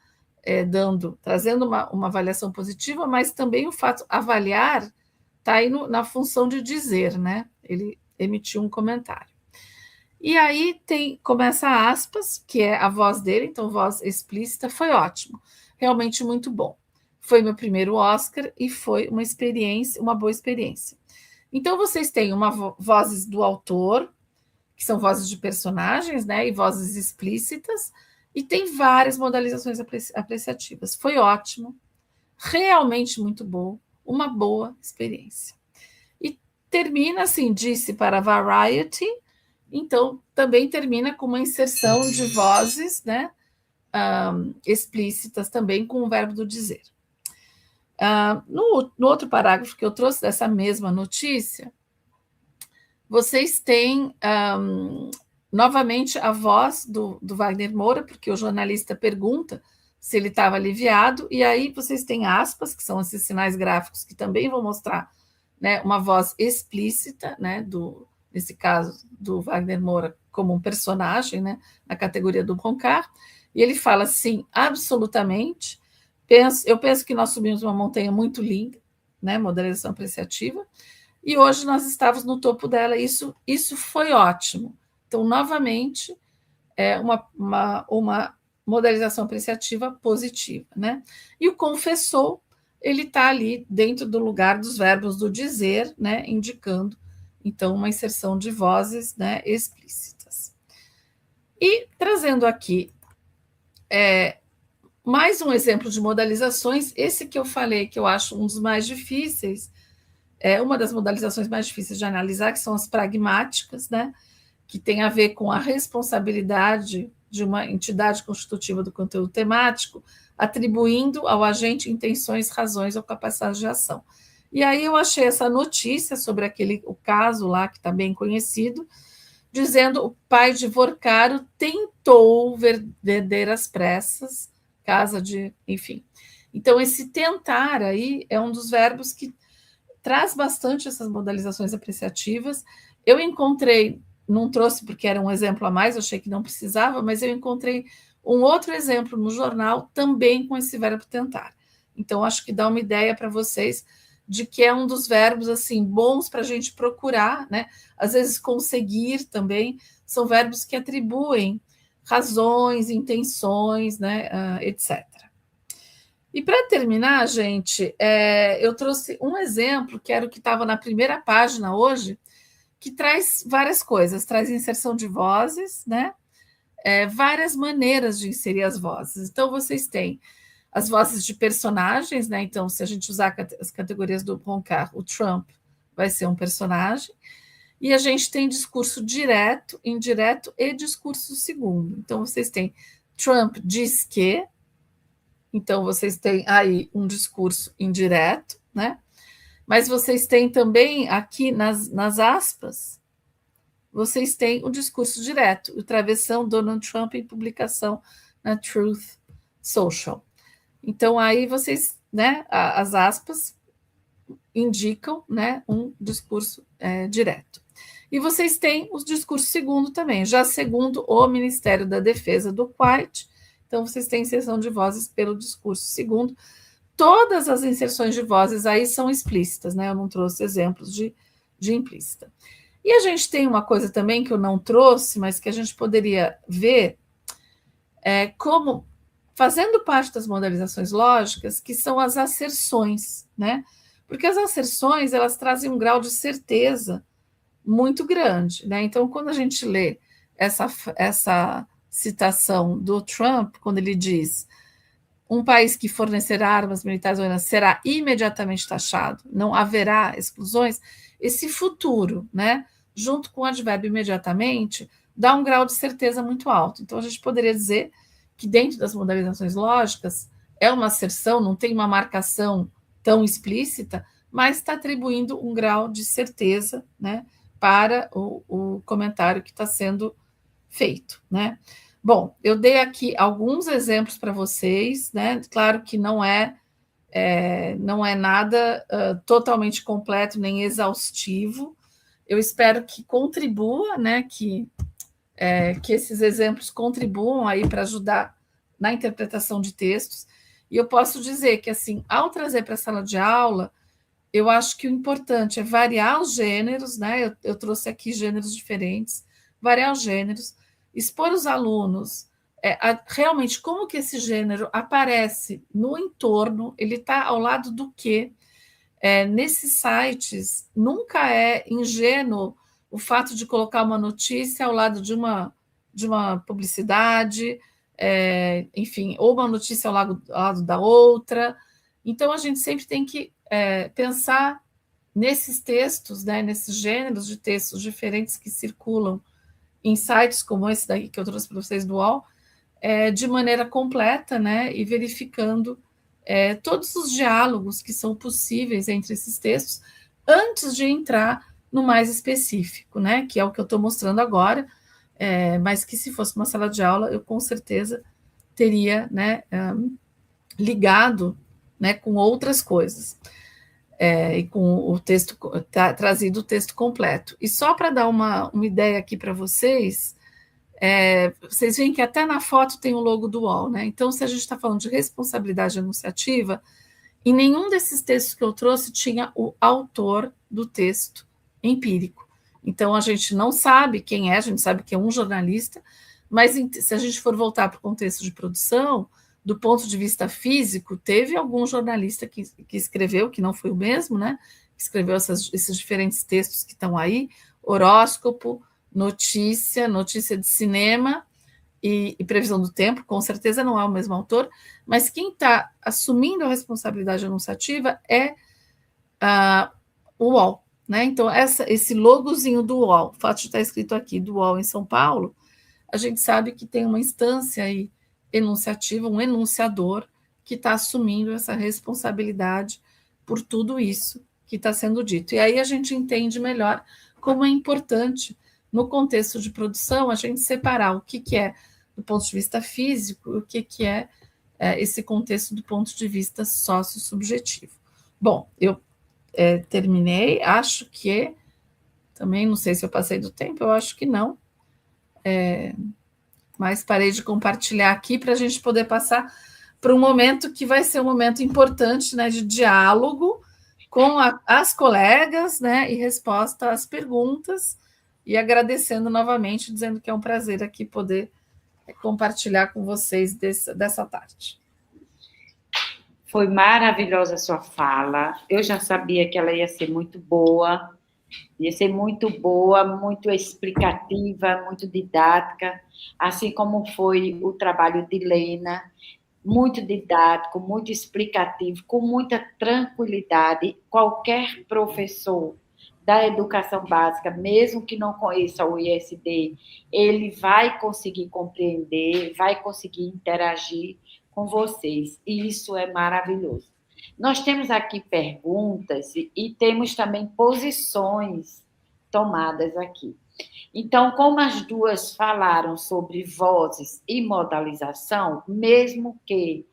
trazendo uma avaliação positiva, mas também o fato avaliar está aí na função de dizer, né? Ele emitiu um comentário. E aí começa aspas, que é a voz dele, então voz explícita, foi ótimo, realmente muito bom. Foi meu primeiro Oscar e foi uma boa experiência. Então, vocês têm vozes do autor, que são vozes de personagens, né, e vozes explícitas, e tem várias modalizações apreciativas. Foi ótimo, realmente muito bom, uma boa experiência. E termina assim, disse para Variety, então também termina com uma inserção de vozes, né, explícitas também com o verbo do dizer. No outro parágrafo que eu trouxe dessa mesma notícia, vocês têm novamente a voz do Wagner Moura, porque o jornalista pergunta se ele estava aliviado, e aí vocês têm aspas, que são esses sinais gráficos que também vão mostrar, né, uma voz explícita, né, nesse caso do Wagner Moura como um personagem, né, na categoria do Roncar, e ele fala assim, absolutamente. Eu penso que nós subimos uma montanha muito linda, né, modalização apreciativa, e hoje nós estávamos no topo dela, isso foi ótimo. Então, novamente, uma modalização apreciativa positiva, né? E o confessou ele está ali dentro do lugar dos verbos do dizer, né, indicando, então, uma inserção de vozes, né, explícitas. E trazendo aqui mais um exemplo de modalizações, esse que eu falei, que eu acho um dos mais difíceis, é uma das modalizações mais difíceis de analisar, que são as pragmáticas, né, que tem a ver com a responsabilidade de uma entidade constitutiva do conteúdo temático, atribuindo ao agente intenções, razões ou capacidade de ação. E aí eu achei essa notícia sobre o caso lá, que está bem conhecido, dizendo o pai de Vorcaro tentou vender às pressas, casa de, enfim. Então, esse tentar aí é um dos verbos que traz bastante essas modalizações apreciativas. Eu encontrei, não trouxe porque era um exemplo a mais, eu achei que não precisava, mas eu encontrei um outro exemplo no jornal também com esse verbo tentar. Então, acho que dá uma ideia para vocês de que é um dos verbos assim bons para a gente procurar, né? Às vezes conseguir também são verbos que atribuem razões, intenções, né, etc. E para terminar, gente, eu trouxe um exemplo que era o que estava na primeira página hoje, que traz várias coisas, traz inserção de vozes, né? Várias maneiras de inserir as vozes. Então, vocês têm as vozes de personagens, né? Então, se a gente usar as categorias do Roncar, o Trump vai ser um personagem, e a gente tem discurso direto, indireto e discurso segundo. Então, vocês têm Trump diz que, então vocês têm aí um discurso indireto, né? Mas vocês têm também aqui nas aspas, vocês têm o discurso direto, o travessão Donald Trump em publicação na Truth Social. Então, aí vocês, né, as aspas indicam, né, um discurso direto. E vocês têm os discursos segundo também, já segundo o Ministério da Defesa do Kuwait. Então, vocês têm inserção de vozes pelo discurso segundo. Todas as inserções de vozes aí são explícitas, né? Eu não trouxe exemplos de implícita. E a gente tem uma coisa também que eu não trouxe, mas que a gente poderia ver como fazendo parte das modalizações lógicas, que são as asserções, né? Porque as asserções, elas trazem um grau de certeza muito grande, né? Então, quando a gente lê essa citação do Trump, quando ele diz um país que fornecerá armas militares será imediatamente taxado, não haverá exclusões, esse futuro, né, junto com o advérbio imediatamente, dá um grau de certeza muito alto. Então, a gente poderia dizer que dentro das modalizações lógicas é uma asserção, não tem uma marcação tão explícita, mas está atribuindo um grau de certeza, né, para o comentário que está sendo feito, né? Bom, eu dei aqui alguns exemplos para vocês, né? Claro que não é nada totalmente completo nem exaustivo. Eu espero que contribua, né? Que esses exemplos contribuam aí para ajudar na interpretação de textos. E eu posso dizer que, assim, ao trazer para a sala de aula, eu acho que o importante é variar os gêneros, né? Eu trouxe aqui gêneros diferentes, variar os gêneros, expor os alunos realmente como que esse gênero aparece no entorno, ele está ao lado do quê? Nesses sites, nunca é ingênuo o fato de colocar uma notícia ao lado de uma publicidade, enfim, ou uma notícia ao lado da outra. Então, a gente sempre tem que pensar nesses textos, né, nesses gêneros de textos diferentes que circulam em sites como esse daqui que eu trouxe para vocês do UOL, de maneira completa, né, e verificando todos os diálogos que são possíveis entre esses textos antes de entrar no mais específico, né, que é o que eu estou mostrando agora, mas que se fosse uma sala de aula, eu com certeza teria, né, ligado, né, com outras coisas. E com o texto, trazido o texto completo. E só para dar uma ideia aqui para vocês, vocês veem que até na foto tem o logo do UOL, né? Então, se a gente está falando de responsabilidade enunciativa, em nenhum desses textos que eu trouxe tinha o autor do texto empírico. Então, a gente não sabe quem é, a gente sabe que é um jornalista, mas se a gente for voltar para o contexto de produção, do ponto de vista físico, teve algum jornalista que escreveu, que não foi o mesmo, né? Que escreveu esses diferentes textos que estão aí, horóscopo, notícia de cinema e previsão do tempo, com certeza não é o mesmo autor, mas quem está assumindo a responsabilidade anunciativa é o UOL, né? Então, esse logozinho do UOL, o fato de estar escrito aqui do UOL em São Paulo, a gente sabe que tem uma instância aí enunciativa, um enunciador que está assumindo essa responsabilidade por tudo isso que está sendo dito. E aí a gente entende melhor como é importante, no contexto de produção, a gente separar o que é do ponto de vista físico e o que é esse contexto do ponto de vista sócio-subjetivo. Bom, eu terminei, acho que também, não sei se eu passei do tempo, eu acho que não, mas parei de compartilhar aqui para a gente poder passar para um momento que vai ser um momento importante, né, de diálogo com as colegas, né, e resposta às perguntas, e agradecendo novamente, dizendo que é um prazer aqui poder compartilhar com vocês dessa tarde. Foi maravilhosa a sua fala. Eu já sabia que ela ia ser muito boa, muito explicativa, muito didática, assim como foi o trabalho de Lena, muito didático, muito explicativo, com muita tranquilidade. Qualquer professor da educação básica, mesmo que não conheça o ISD, ele vai conseguir compreender, vai conseguir interagir com vocês, e isso é maravilhoso. Nós temos aqui perguntas e temos também posições tomadas aqui. Então, como as duas falaram sobre vozes e modalização, mesmo que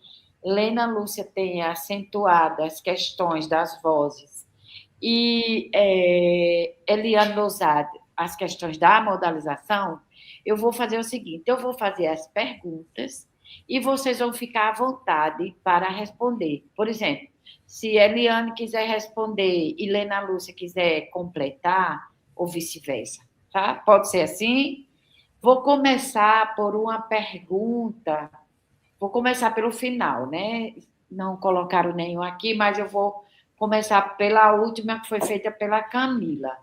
Lena Lúcia tenha acentuado as questões das vozes e Eliane Lousada as questões da modalização, eu vou fazer o seguinte, eu vou fazer as perguntas e vocês vão ficar à vontade para responder. Por exemplo, se Eliane quiser responder e Lena Lúcia quiser completar, ou vice-versa, tá? Pode ser assim? Vou começar por uma pergunta, vou começar pelo final, né? Não colocaram nenhum aqui, mas eu vou começar pela última, que foi feita pela Camila.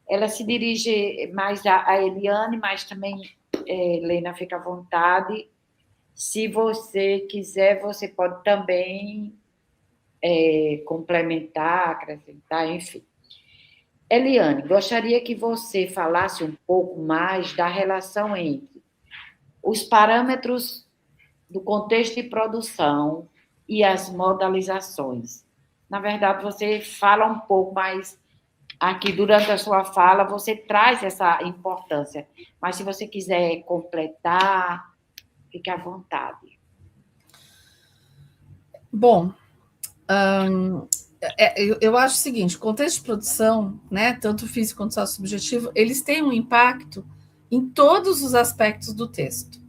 Ela se dirige mais a Eliane, mas também, Lena, fica à vontade. Se você quiser, você pode também complementar, acrescentar, enfim. Eliane, gostaria que você falasse um pouco mais da relação entre os parâmetros do contexto de produção e as modalizações. Na verdade, você fala um pouco, mas aqui, durante a sua fala, você traz essa importância. Mas, se você quiser completar, fique à vontade. Bom, eu acho o seguinte, o contexto de produção, né, tanto físico quanto sócio-subjetivo, eles têm um impacto em todos os aspectos do texto.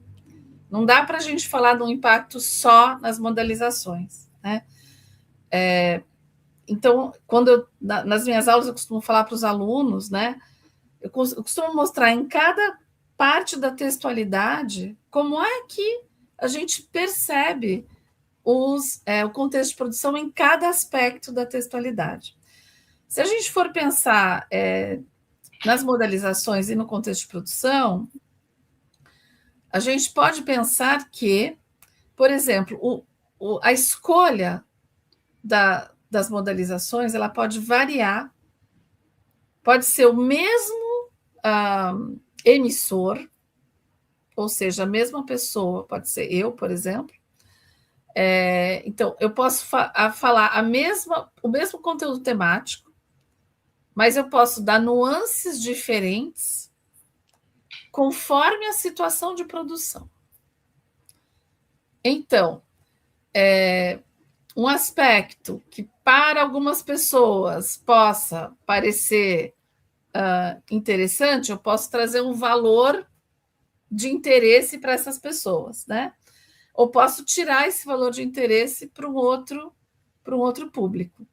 Não dá para a gente falar de um impacto só nas modalizações, né? Então, nas minhas aulas, eu costumo falar para os alunos, né? Eu costumo mostrar em cada parte da textualidade como é que a gente percebe o contexto de produção em cada aspecto da textualidade. Se a gente for pensar nas modalizações e no contexto de produção, a gente pode pensar que, por exemplo, a escolha das modalizações ela pode variar, pode ser o mesmo emissor, ou seja, a mesma pessoa, pode ser eu, por exemplo. Então, eu posso falar o mesmo conteúdo temático, mas eu posso dar nuances diferentes conforme a situação de produção. Então, um aspecto que para algumas pessoas possa parecer interessante, eu posso trazer um valor de interesse para essas pessoas, né? Ou posso tirar esse valor de interesse para um outro público.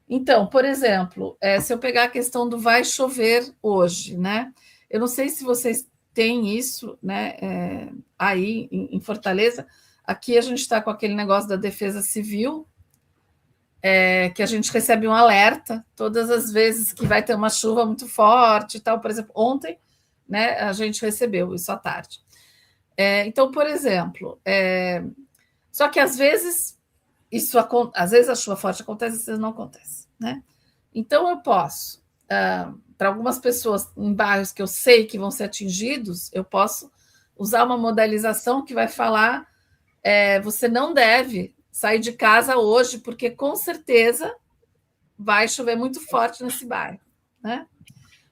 Então, por exemplo, se eu pegar a questão do vai chover hoje, né? Eu não sei se vocês têm isso, né? Aí em Fortaleza, aqui a gente está com aquele negócio da defesa civil, que a gente recebe um alerta todas as vezes que vai ter uma chuva muito forte e tal. Por exemplo, ontem, né, a gente recebeu isso à tarde. Então, por exemplo, só que às vezes às vezes a chuva forte acontece, às vezes não acontece, né? Então eu posso, para algumas pessoas em bairros que eu sei que vão ser atingidos, eu posso usar uma modalização que vai falar: você não deve sair de casa hoje, porque com certeza vai chover muito forte nesse bairro, né?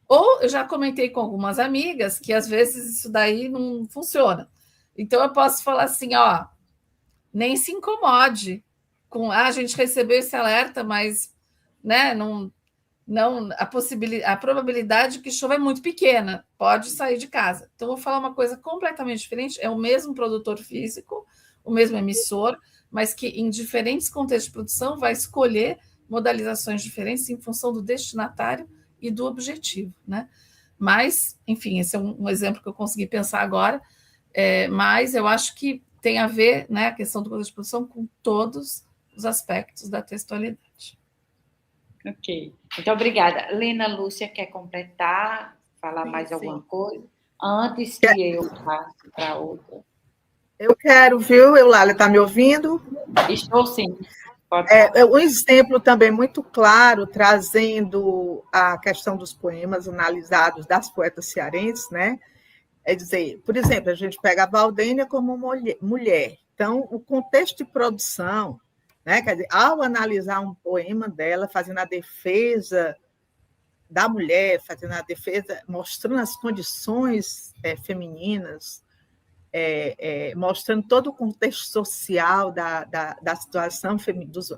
Ou eu já comentei com algumas amigas que às vezes isso daí não funciona. Então eu posso falar assim, ó, nem se incomode com a gente recebeu esse alerta, mas, né, não a probabilidade que chova é muito pequena, pode sair de casa. Então, eu vou falar uma coisa completamente diferente, é o mesmo produtor físico, o mesmo emissor, mas que em diferentes contextos de produção vai escolher modalizações diferentes em função do destinatário e do objetivo, né? Mas, enfim, esse é um exemplo que eu consegui pensar agora, mas eu acho que tem a ver, né, a questão do contexto de produção com todos os aspectos da textualidade. Ok, muito obrigada. Lena Lúcia quer completar, falar mais alguma coisa? Antes que eu passe para outra. Eu quero, viu, Eulália, está me ouvindo? Estou sim. Um exemplo também muito claro, trazendo a questão dos poemas analisados das poetas cearenses, né? É dizer, por exemplo, a gente pega a Valdênia como mulher. Então, o contexto de produção, né? Quer dizer, ao analisar um poema dela, fazendo a defesa da mulher, fazendo a defesa, mostrando as condições femininas, mostrando todo o contexto social da situação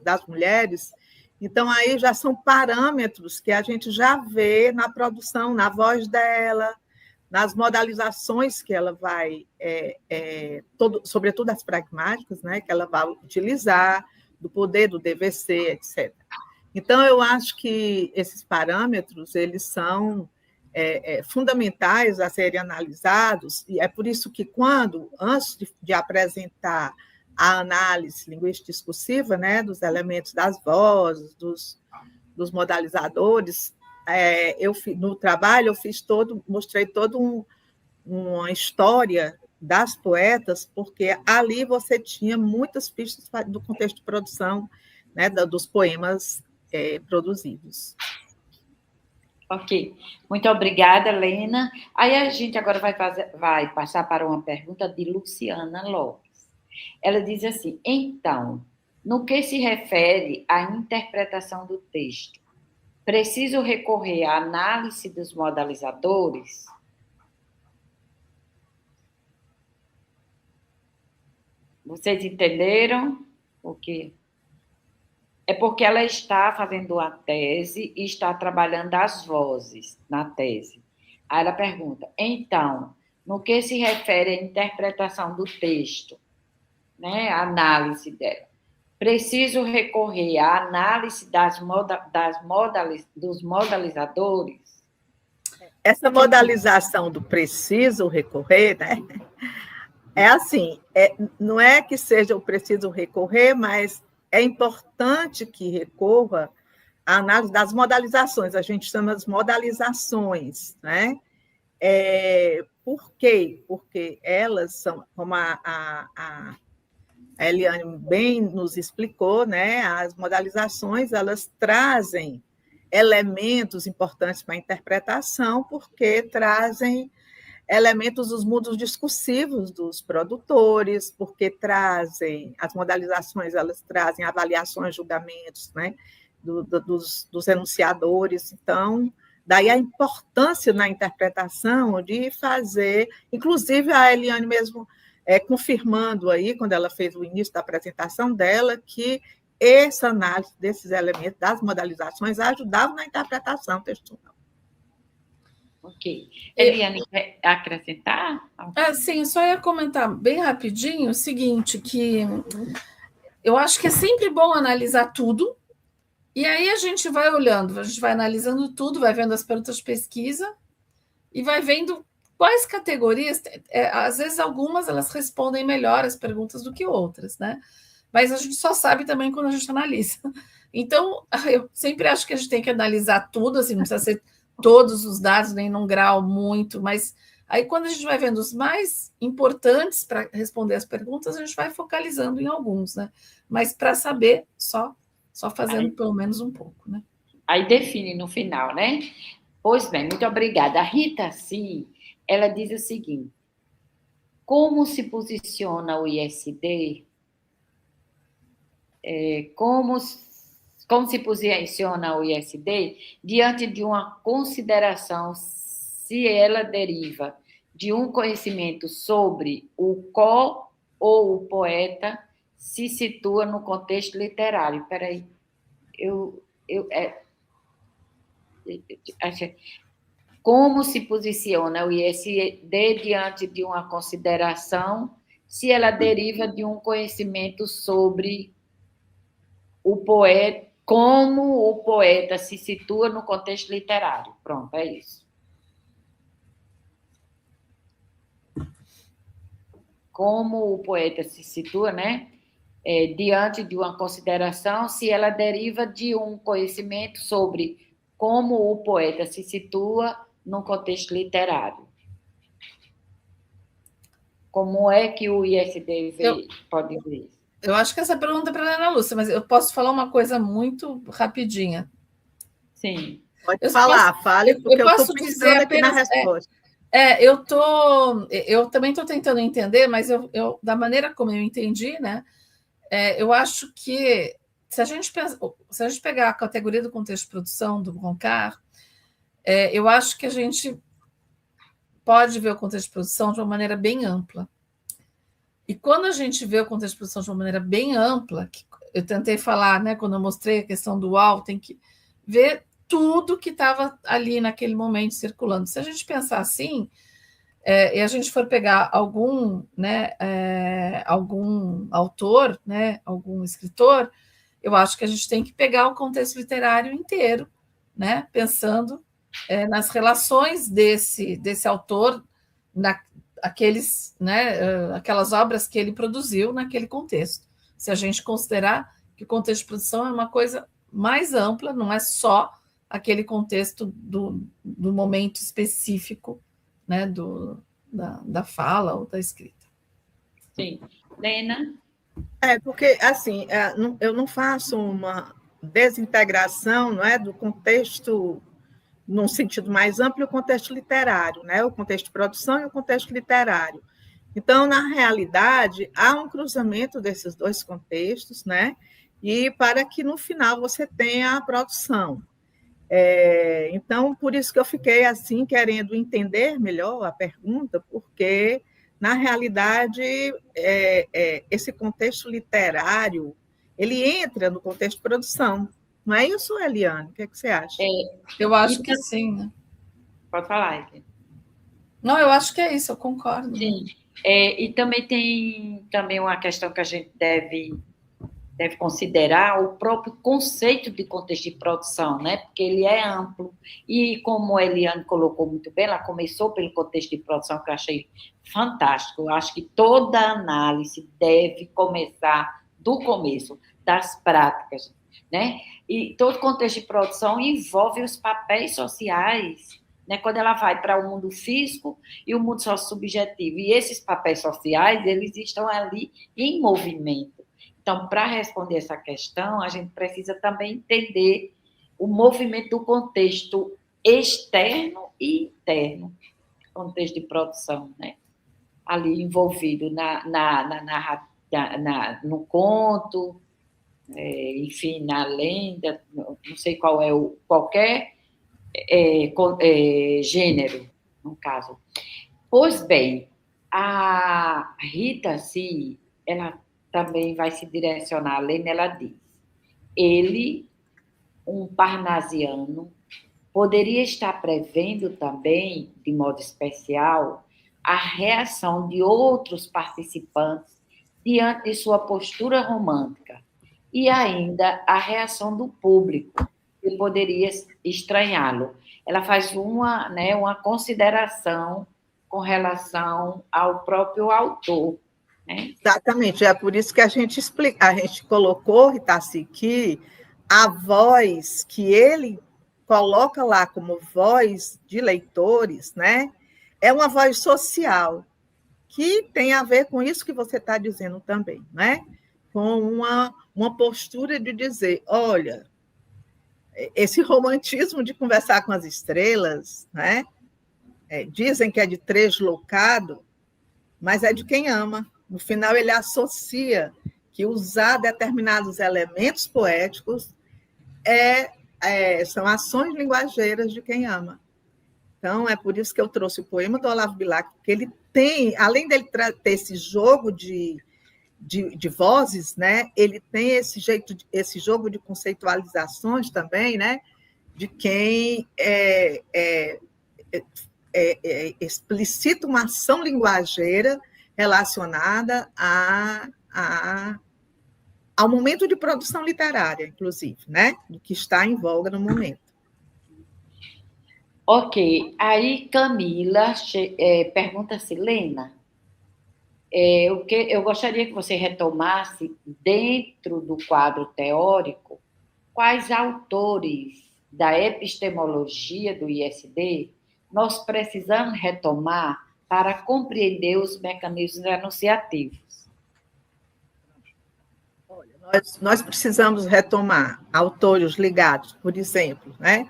das mulheres. Então, aí já são parâmetros que a gente já vê na produção, na voz dela, nas modalizações que ela vai, sobretudo as pragmáticas, né, que ela vai utilizar, do poder do DVC, etc. Então, eu acho que esses parâmetros eles são fundamentais a serem analisados, e é por isso que, antes de apresentar a análise linguística discursiva, né, dos elementos das vozes, dos modalizadores, no trabalho eu mostrei toda uma história das poetas, porque ali você tinha muitas pistas do contexto de produção, né, dos poemas produzidos. Ok, muito obrigada, Lena. Aí a gente agora vai passar para uma pergunta de Luciana Lopes. Ela diz assim: então, no que se refere à interpretação do texto, preciso recorrer à análise dos modalizadores? Vocês entenderam o quê? É porque ela está fazendo a tese e está trabalhando as vozes na tese. Aí ela pergunta: então, no que se refere à interpretação do texto, né, a análise dela, preciso recorrer à análise dos modalizadores? Essa modalização do preciso recorrer, né? É assim, não é que seja o preciso recorrer, mas é importante que recorra à análise das modalizações, a gente chama as modalizações, né? Por quê? Porque elas são, como a Eliane bem nos explicou, né? As modalizações, elas trazem elementos importantes para a interpretação, porque trazem elementos dos mundos discursivos dos produtores, porque as modalizações, elas trazem avaliações, julgamentos, né, dos enunciadores. Então, daí a importância na interpretação de fazer, inclusive a Eliane mesmo confirmando aí, quando ela fez o início da apresentação dela, que essa análise desses elementos, das modalizações, ajudava na interpretação textual. Ok. Eliane, quer acrescentar? Sim, só ia comentar bem rapidinho o seguinte, que eu acho que é sempre bom analisar tudo, e aí a gente vai olhando, a gente vai analisando tudo, vai vendo as perguntas de pesquisa, e vai vendo quais categorias, às vezes algumas elas respondem melhor as perguntas do que outras, né? Mas a gente só sabe também quando a gente analisa. Então, eu sempre acho que a gente tem que analisar tudo, assim, não precisa ser todos os dados, nem num grau muito, mas aí quando a gente vai vendo os mais importantes para responder as perguntas, a gente vai focalizando em alguns, né? Mas para saber, só fazendo Aí, pelo menos um pouco, né? aí define no final, né? Pois bem, muito obrigada. A Rita, sim, ela diz o seguinte: como se posiciona o ISD? Como se posiciona o ISD diante de uma consideração se ela deriva de um conhecimento sobre o co ou o poeta se situa no contexto literário. Espera aí, como se posiciona o ISD diante de uma consideração se ela deriva de um conhecimento sobre o poeta, como o poeta se situa no contexto literário. Pronto, é isso. Como o poeta se situa, né? Diante de uma consideração, se ela deriva de um conhecimento sobre como o poeta se situa no contexto literário. Como é que o ISD pode ver isso? Eu acho que essa pergunta é para a Ana Lúcia, mas eu posso falar uma coisa muito rapidinha. Sim. Pode falar, fale, porque eu estou pensando aqui na resposta. Eu também estou tentando entender, mas da maneira como eu entendi, né? Eu acho que se a gente pegar a categoria do contexto de produção do Broncar, eu acho que a gente pode ver o contexto de produção de uma maneira bem ampla. E quando a gente vê o contexto de produção de uma maneira bem ampla, que eu tentei falar, né, quando eu mostrei a questão do UAU, tem que ver tudo que estava ali naquele momento circulando. Se a gente pensar assim, e a gente for pegar algum autor, né, algum escritor, eu acho que a gente tem que pegar o contexto literário inteiro, né, pensando nas relações desse autor aquelas obras que ele produziu naquele contexto. Se a gente considerar que o contexto de produção é uma coisa mais ampla, não é só aquele contexto do momento específico, né, da fala ou da escrita. Sim. Lena? Porque, assim, eu não faço uma desintegração, não é, do contexto, num sentido mais amplo, o contexto literário, né, o contexto de produção e o contexto literário. Então, na realidade, há um cruzamento desses dois contextos, né, e para que, no final, você tenha a produção. Então, por isso que eu fiquei assim, querendo entender melhor a pergunta, porque, na realidade, esse contexto literário, ele entra no contexto de produção. Não é isso, Eliane? O que você acha? Eu acho que sim. Né? Pode falar, Eliane. Não, eu acho que é isso, eu concordo. Sim. E também tem uma questão que a gente deve considerar o próprio conceito de contexto de produção, né? Porque ele é amplo. E como a Eliane colocou muito bem, ela começou pelo contexto de produção, que eu achei fantástico. Eu acho que toda análise deve começar do começo, das práticas, né? E todo contexto de produção envolve os papéis sociais, né? Quando ela vai para o mundo físico e o mundo socio-subjetivo. E esses papéis sociais, eles estão ali em movimento. Então, para responder essa questão, a gente precisa também entender o movimento do contexto externo e interno, contexto de produção, né? Ali envolvido no conto, enfim, na lenda, não sei qual é qualquer gênero, no caso. Pois bem, a Rita, sim, ela também vai se direcionar, além ela diz, ele, um parnasiano, poderia estar prevendo também, de modo especial, a reação de outros participantes diante de sua postura romântica e ainda a reação do público, que poderia estranhá-lo. Ela faz uma consideração com relação ao próprio autor, né? Exatamente, é por isso que a gente colocou, Ritaci, que a voz que ele coloca lá como voz de leitores, né, é uma voz social, que tem a ver com isso que você está dizendo também, né? Com uma postura de dizer, olha, esse romantismo de conversar com as estrelas, né? Dizem que é de tresloucado, mas é de quem ama. No final, ele associa que usar determinados elementos poéticos são ações linguageiras de quem ama. Então, é por isso que eu trouxe o poema do Olavo Bilac, porque ele tem, além dele ter esse jogo de vozes, né, ele tem esse jogo de conceitualizações também, né, de quem explicita uma ação linguageira relacionada ao momento de produção literária, inclusive, né, do que está em voga no momento. Ok, aí Camila pergunta assim, Lena, eu gostaria que você retomasse, dentro do quadro teórico, quais autores da epistemologia do ISD nós precisamos retomar para compreender os mecanismos enunciativos. Olha, nós precisamos retomar autores ligados, por exemplo, né,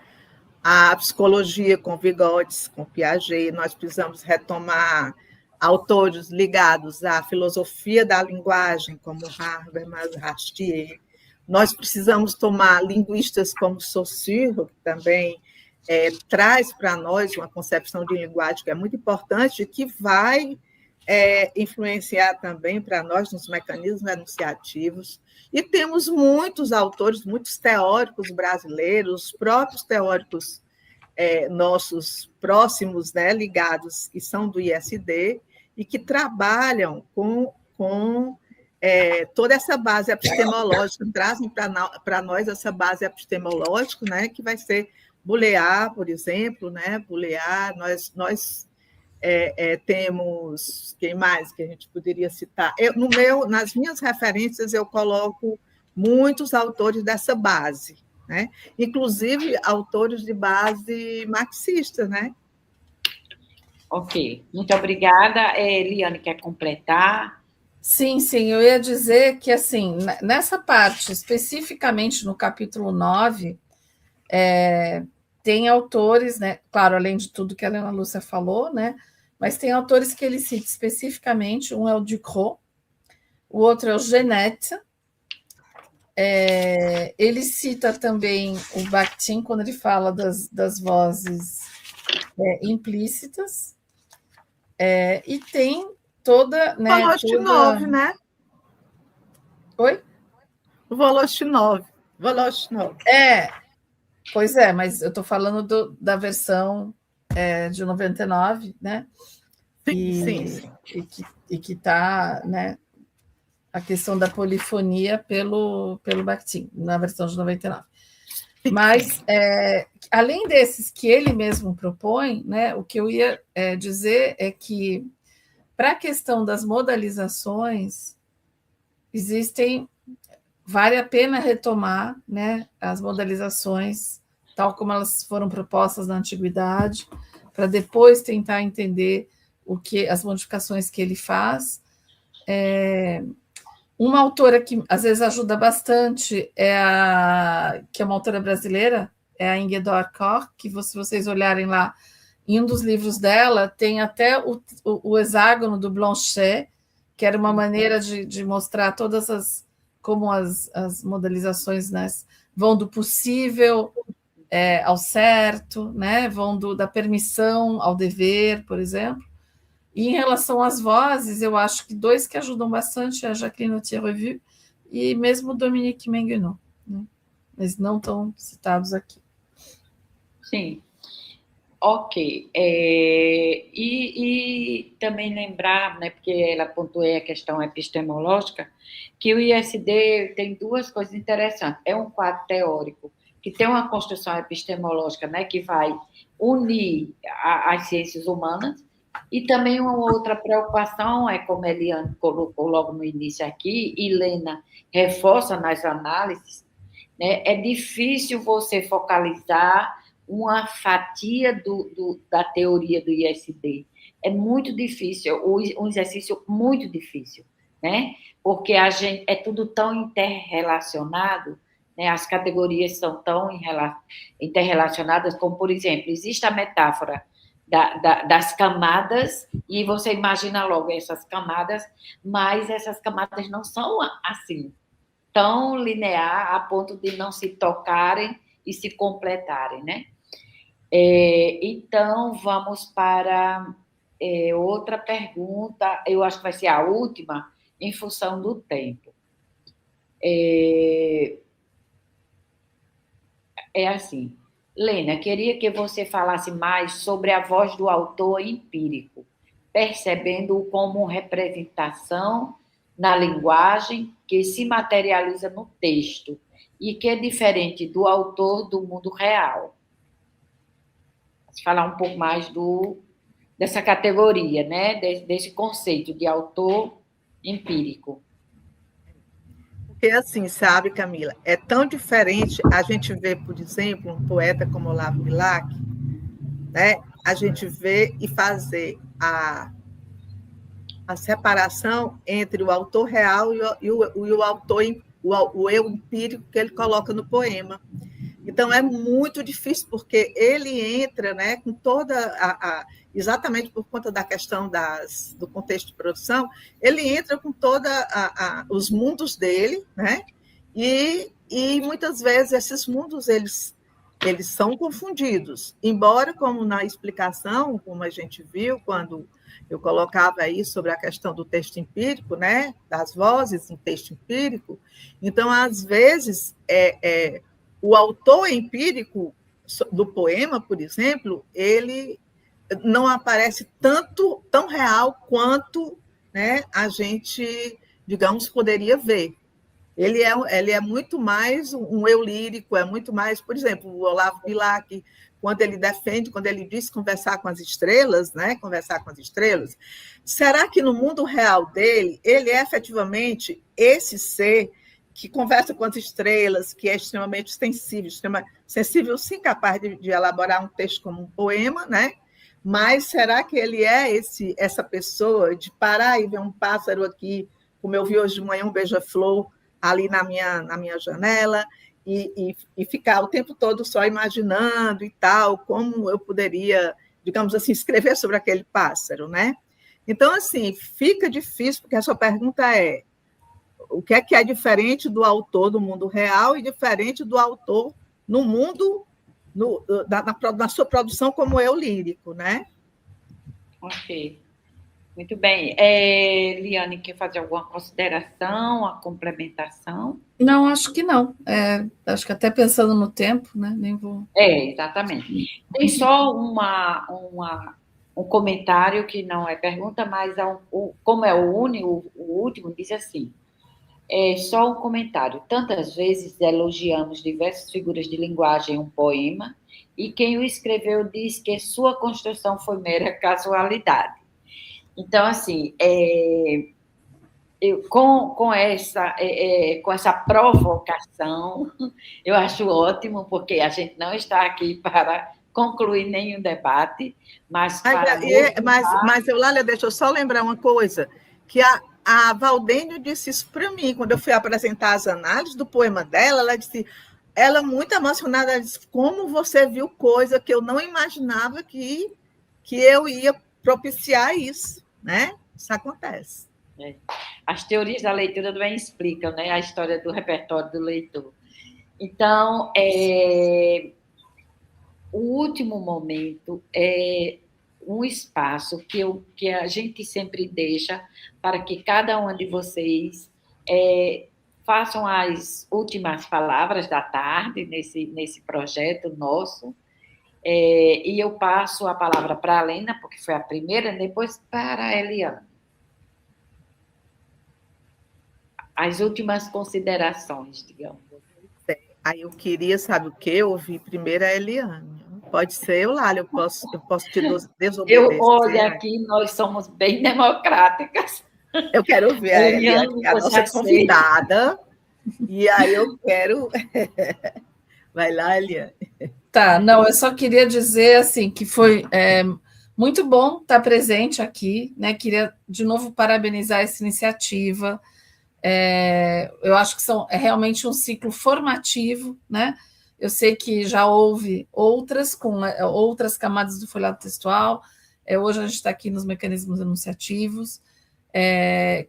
à psicologia com Vygotsky, com Piaget, nós precisamos retomar autores ligados à filosofia da linguagem, como Habermas, Rastier. Nós precisamos tomar linguistas como Saussure, que também traz para nós uma concepção de linguagem que é muito importante e que vai influenciar também para nós nos mecanismos enunciativos. E temos muitos autores, muitos teóricos brasileiros, os próprios teóricos nossos próximos, né, ligados, que são do ISD, e que trabalham com toda essa base epistemológica, trazem para nós essa base epistemológica, né, que vai ser Bouleyard, por exemplo, né, Bouleyard, nós temos, quem mais que a gente poderia citar? Nas minhas referências, eu coloco muitos autores dessa base, né? Inclusive autores de base marxista, né? Ok, muito obrigada. Eliane, quer completar? Sim, eu ia dizer que, assim, nessa parte, especificamente no capítulo 9, tem autores, né? Claro, além de tudo que a Helena Lúcia falou, né? Mas tem autores que ele cita especificamente, um é o Ducrot, o outro é o Genet. Ele cita também o Bakhtin quando ele fala das vozes implícitas, e tem toda... Né, Volostinov, né? Oi? O Volostinov. Pois é, mas eu estou falando da versão de 99, né? Sim. E que está, né, a questão da polifonia pelo Bakhtin, na versão de 99. Mas, além desses que ele mesmo propõe, né, o que eu ia dizer é que, para a questão das modalizações, vale a pena retomar, né, as modalizações, tal como elas foram propostas na antiguidade, para depois tentar entender as modificações que ele faz. Uma autora que às vezes ajuda bastante que é uma autora brasileira, é a Ingeborg Koch, que se vocês olharem lá, em um dos livros dela, tem até o hexágono do Blanchet, que era uma maneira de mostrar como as modalizações, né, vão do possível ao certo, né, vão da permissão ao dever, por exemplo. E em relação às vozes, eu acho que dois que ajudam bastante é a Jacqueline Autier-Revue e mesmo o Dominique Menguenot, né? Mas não estão citados aqui. Sim. Ok. E também lembrar, né, porque ela pontuou a questão epistemológica, que o ISD tem duas coisas interessantes. É um quadro teórico que tem uma construção epistemológica, né, que vai unir as ciências humanas, E também uma outra preocupação é, como a Eliane colocou logo no início aqui, e Lena reforça nas análises, né, é difícil você focalizar uma fatia da teoria do ISD. É muito difícil, um exercício muito difícil, né? Porque a gente é tudo tão interrelacionado, né? As categorias são tão interrelacionadas, como, por exemplo, existe a metáfora das camadas, e você imagina logo essas camadas, mas essas camadas não são assim, tão linear a ponto de não se tocarem e se completarem, né? Então, vamos para outra pergunta, eu acho que vai ser a última, em função do tempo. É assim, Lena, queria que você falasse mais sobre a voz do autor empírico, percebendo-o como representação na linguagem que se materializa no texto e que é diferente do autor do mundo real. Falar um pouco mais dessa categoria, né? Desse conceito de autor empírico. Porque assim, sabe, Camila, é tão diferente a gente vê, por exemplo, um poeta como Olavo Bilac, né? A gente vê e fazer a separação entre o autor real e o autor, o eu empírico que ele coloca no poema. Então, é muito difícil, porque ele entra, né, com toda exatamente por conta da questão do contexto de produção, ele entra com todos os mundos dele, né, e muitas vezes esses mundos, eles são confundidos, embora, como na explicação, como a gente viu, quando eu colocava aí sobre a questão do texto empírico, né, das vozes em texto empírico, então, às vezes, o autor empírico do poema, por exemplo, ele não aparece tão real quanto, né, a gente, digamos, poderia ver. Ele é muito mais um eu lírico, é muito mais, por exemplo, o Olavo Bilac, quando ele diz conversar com as estrelas, né? Conversar com as estrelas. Será que no mundo real dele, ele é efetivamente esse ser que conversa com as estrelas, que é extremamente sensível, sim, capaz de elaborar um texto como um poema, né? Mas será que ele é essa pessoa de parar e ver um pássaro aqui, como eu vi hoje de manhã, um beija-flor, ali na minha janela, e ficar o tempo todo só imaginando e tal, como eu poderia, digamos assim, escrever sobre aquele pássaro, né? Então, assim, fica difícil, porque a sua pergunta é o que é diferente do autor do mundo real e diferente do autor no mundo, na sua produção como eu lírico, né? Ok. Muito bem. Liane, quer fazer alguma consideração, a complementação? Não, acho que não. Acho que até pensando no tempo, né? Nem vou. Exatamente. Tem só um comentário que não é pergunta, mas como é o último, diz assim: só um comentário. Tantas vezes elogiamos diversas figuras de linguagem em um poema, e quem o escreveu diz que sua construção foi mera casualidade. Então, assim, com essa provocação, eu acho ótimo, porque a gente não está aqui para concluir nenhum debate, mas para mas Eulália, deixa eu só lembrar uma coisa, que a Valdênio disse isso para mim, quando eu fui apresentar as análises do poema dela, ela disse, ela muito emocionada, ela disse, como você viu coisa que eu não imaginava que eu ia propiciar isso, né? Isso acontece. As teorias da leitura também explicam, né, a história do repertório do leitor. Então, o último momento é um espaço que a gente sempre deixa para que cada um de vocês façam as últimas palavras da tarde nesse projeto nosso. E eu passo a palavra para a Lena, porque foi a primeira, depois para a Eliane. As últimas considerações, digamos. Aí eu queria, sabe o quê? Ouvir primeiro a Eliane. Pode ser, Eulália, eu posso te desobedecer. Olha, aqui nós somos bem democráticas. Eu quero ver a Eliane, que é a nossa convidada, e aí eu quero... Vai lá, Eliane. Tá, não, eu só queria dizer, assim, que foi muito bom estar presente aqui, né? Queria, de novo, parabenizar essa iniciativa. Eu acho que é realmente um ciclo formativo, né? Eu sei que já houve outras com outras camadas do folheado textual. Hoje a gente está aqui nos mecanismos enunciativos.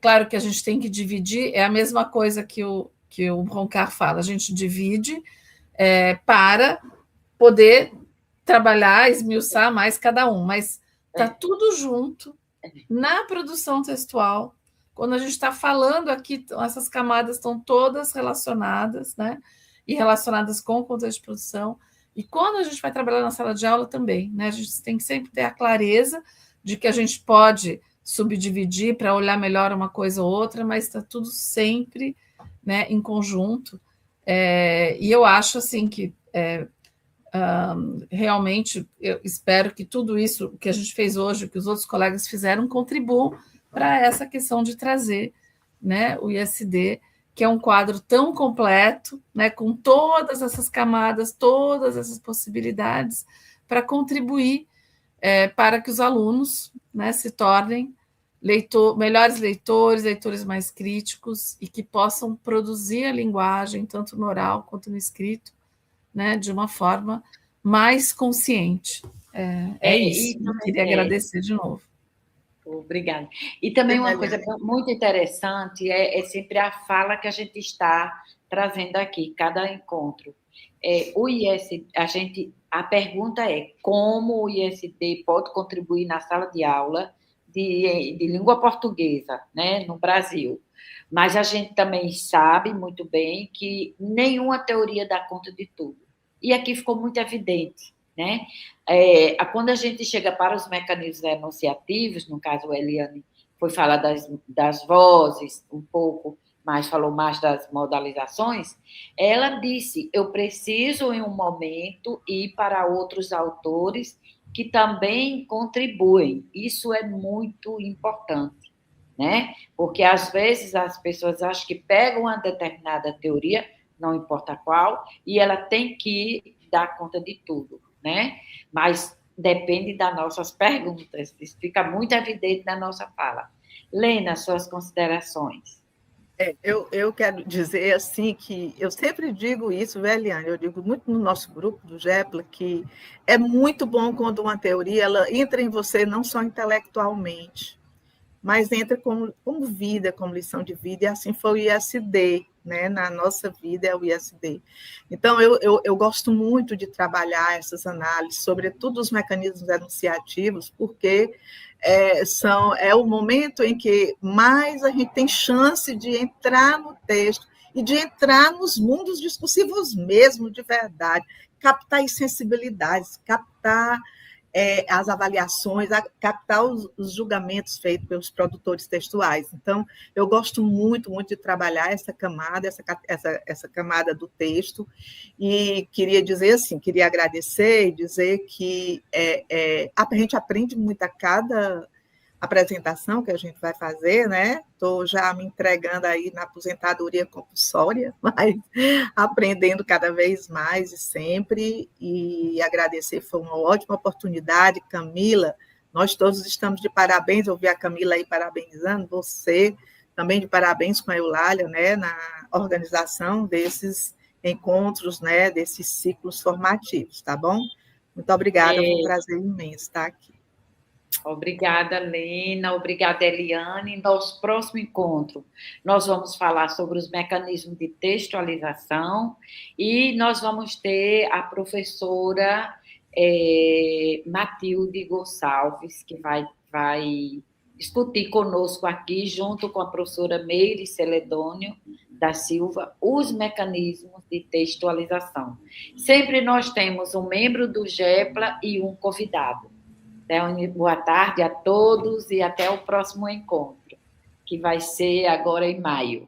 Claro que a gente tem que dividir, é a mesma coisa que o Broncar fala, a gente divide para poder trabalhar, esmiuçar mais cada um, mas está tudo junto na produção textual. Quando a gente está falando aqui, essas camadas estão todas relacionadas, né? E relacionadas com o contexto de produção. E quando a gente vai trabalhar na sala de aula também, né? A gente tem que sempre ter a clareza de que a gente pode subdividir para olhar melhor uma coisa ou outra, mas está tudo sempre, né, em conjunto. E eu acho assim que realmente eu espero que tudo isso que a gente fez hoje, que os outros colegas fizeram, contribuam para essa questão de trazer, né, o ISD, que é um quadro tão completo, né, com todas essas camadas, todas essas possibilidades, para contribuir para que os alunos, né, se tornem melhores leitores, leitores mais críticos, e que possam produzir a linguagem, tanto no oral quanto no escrito, né, de uma forma mais consciente. Isso. Eu queria agradecer de novo. Obrigada. E também uma coisa muito interessante é sempre a fala que a gente está trazendo aqui, cada encontro. O ISD, a pergunta é como o ISD pode contribuir na sala de aula de língua portuguesa, né, no Brasil. Mas a gente também sabe muito bem que nenhuma teoria dá conta de tudo. E aqui ficou muito evidente, né? Quando a gente chega para os mecanismos enunciativos, no caso, a Eliane foi falar das vozes um pouco, mas falou mais das modalizações, ela disse, eu preciso, em um momento, ir para outros autores que também contribuem. Isso é muito importante, né? Porque, às vezes, as pessoas acham que pegam uma determinada teoria, não importa qual, e ela tem que dar conta de tudo, né? Mas depende das nossas perguntas, isso fica muito evidente na nossa fala. Lena, suas considerações. Eu quero dizer assim que eu sempre digo isso, Eliane, eu digo muito no nosso grupo do GEPLA, que é muito bom quando uma teoria ela entra em você não só intelectualmente, mas entra como vida, como lição de vida, e assim foi o ISD, né? Na nossa vida é o ISD. Então, eu gosto muito de trabalhar essas análises, sobretudo os mecanismos enunciativos, porque é o momento em que mais a gente tem chance de entrar no texto e de entrar nos mundos discursivos mesmo, de verdade, captar as sensibilidades, captar as avaliações, captar os julgamentos feitos pelos produtores textuais. Então, eu gosto muito, muito de trabalhar essa camada, essa camada do texto, e queria dizer assim, queria agradecer e dizer que a gente aprende muito a cada apresentação que a gente vai fazer, né? Estou já me entregando aí na aposentadoria compulsória, mas aprendendo cada vez mais e sempre, e agradecer, foi uma ótima oportunidade. Camila, nós todos estamos de parabéns, eu vi a Camila aí parabenizando, você também de parabéns com a Eulália, né, na organização desses encontros, né, desses ciclos formativos, tá bom? Muito obrigada, foi um prazer imenso estar aqui. Obrigada, Lena. Obrigada, Eliane. Nosso próximo encontro, nós vamos falar sobre os mecanismos de textualização e nós vamos ter a professora Matilde Gonçalves, que vai discutir conosco aqui, junto com a professora Meire Celedônio da Silva, os mecanismos de textualização. Sempre nós temos um membro do GEPLA e um convidado. Então, boa tarde a todos e até o próximo encontro, que vai ser agora em maio.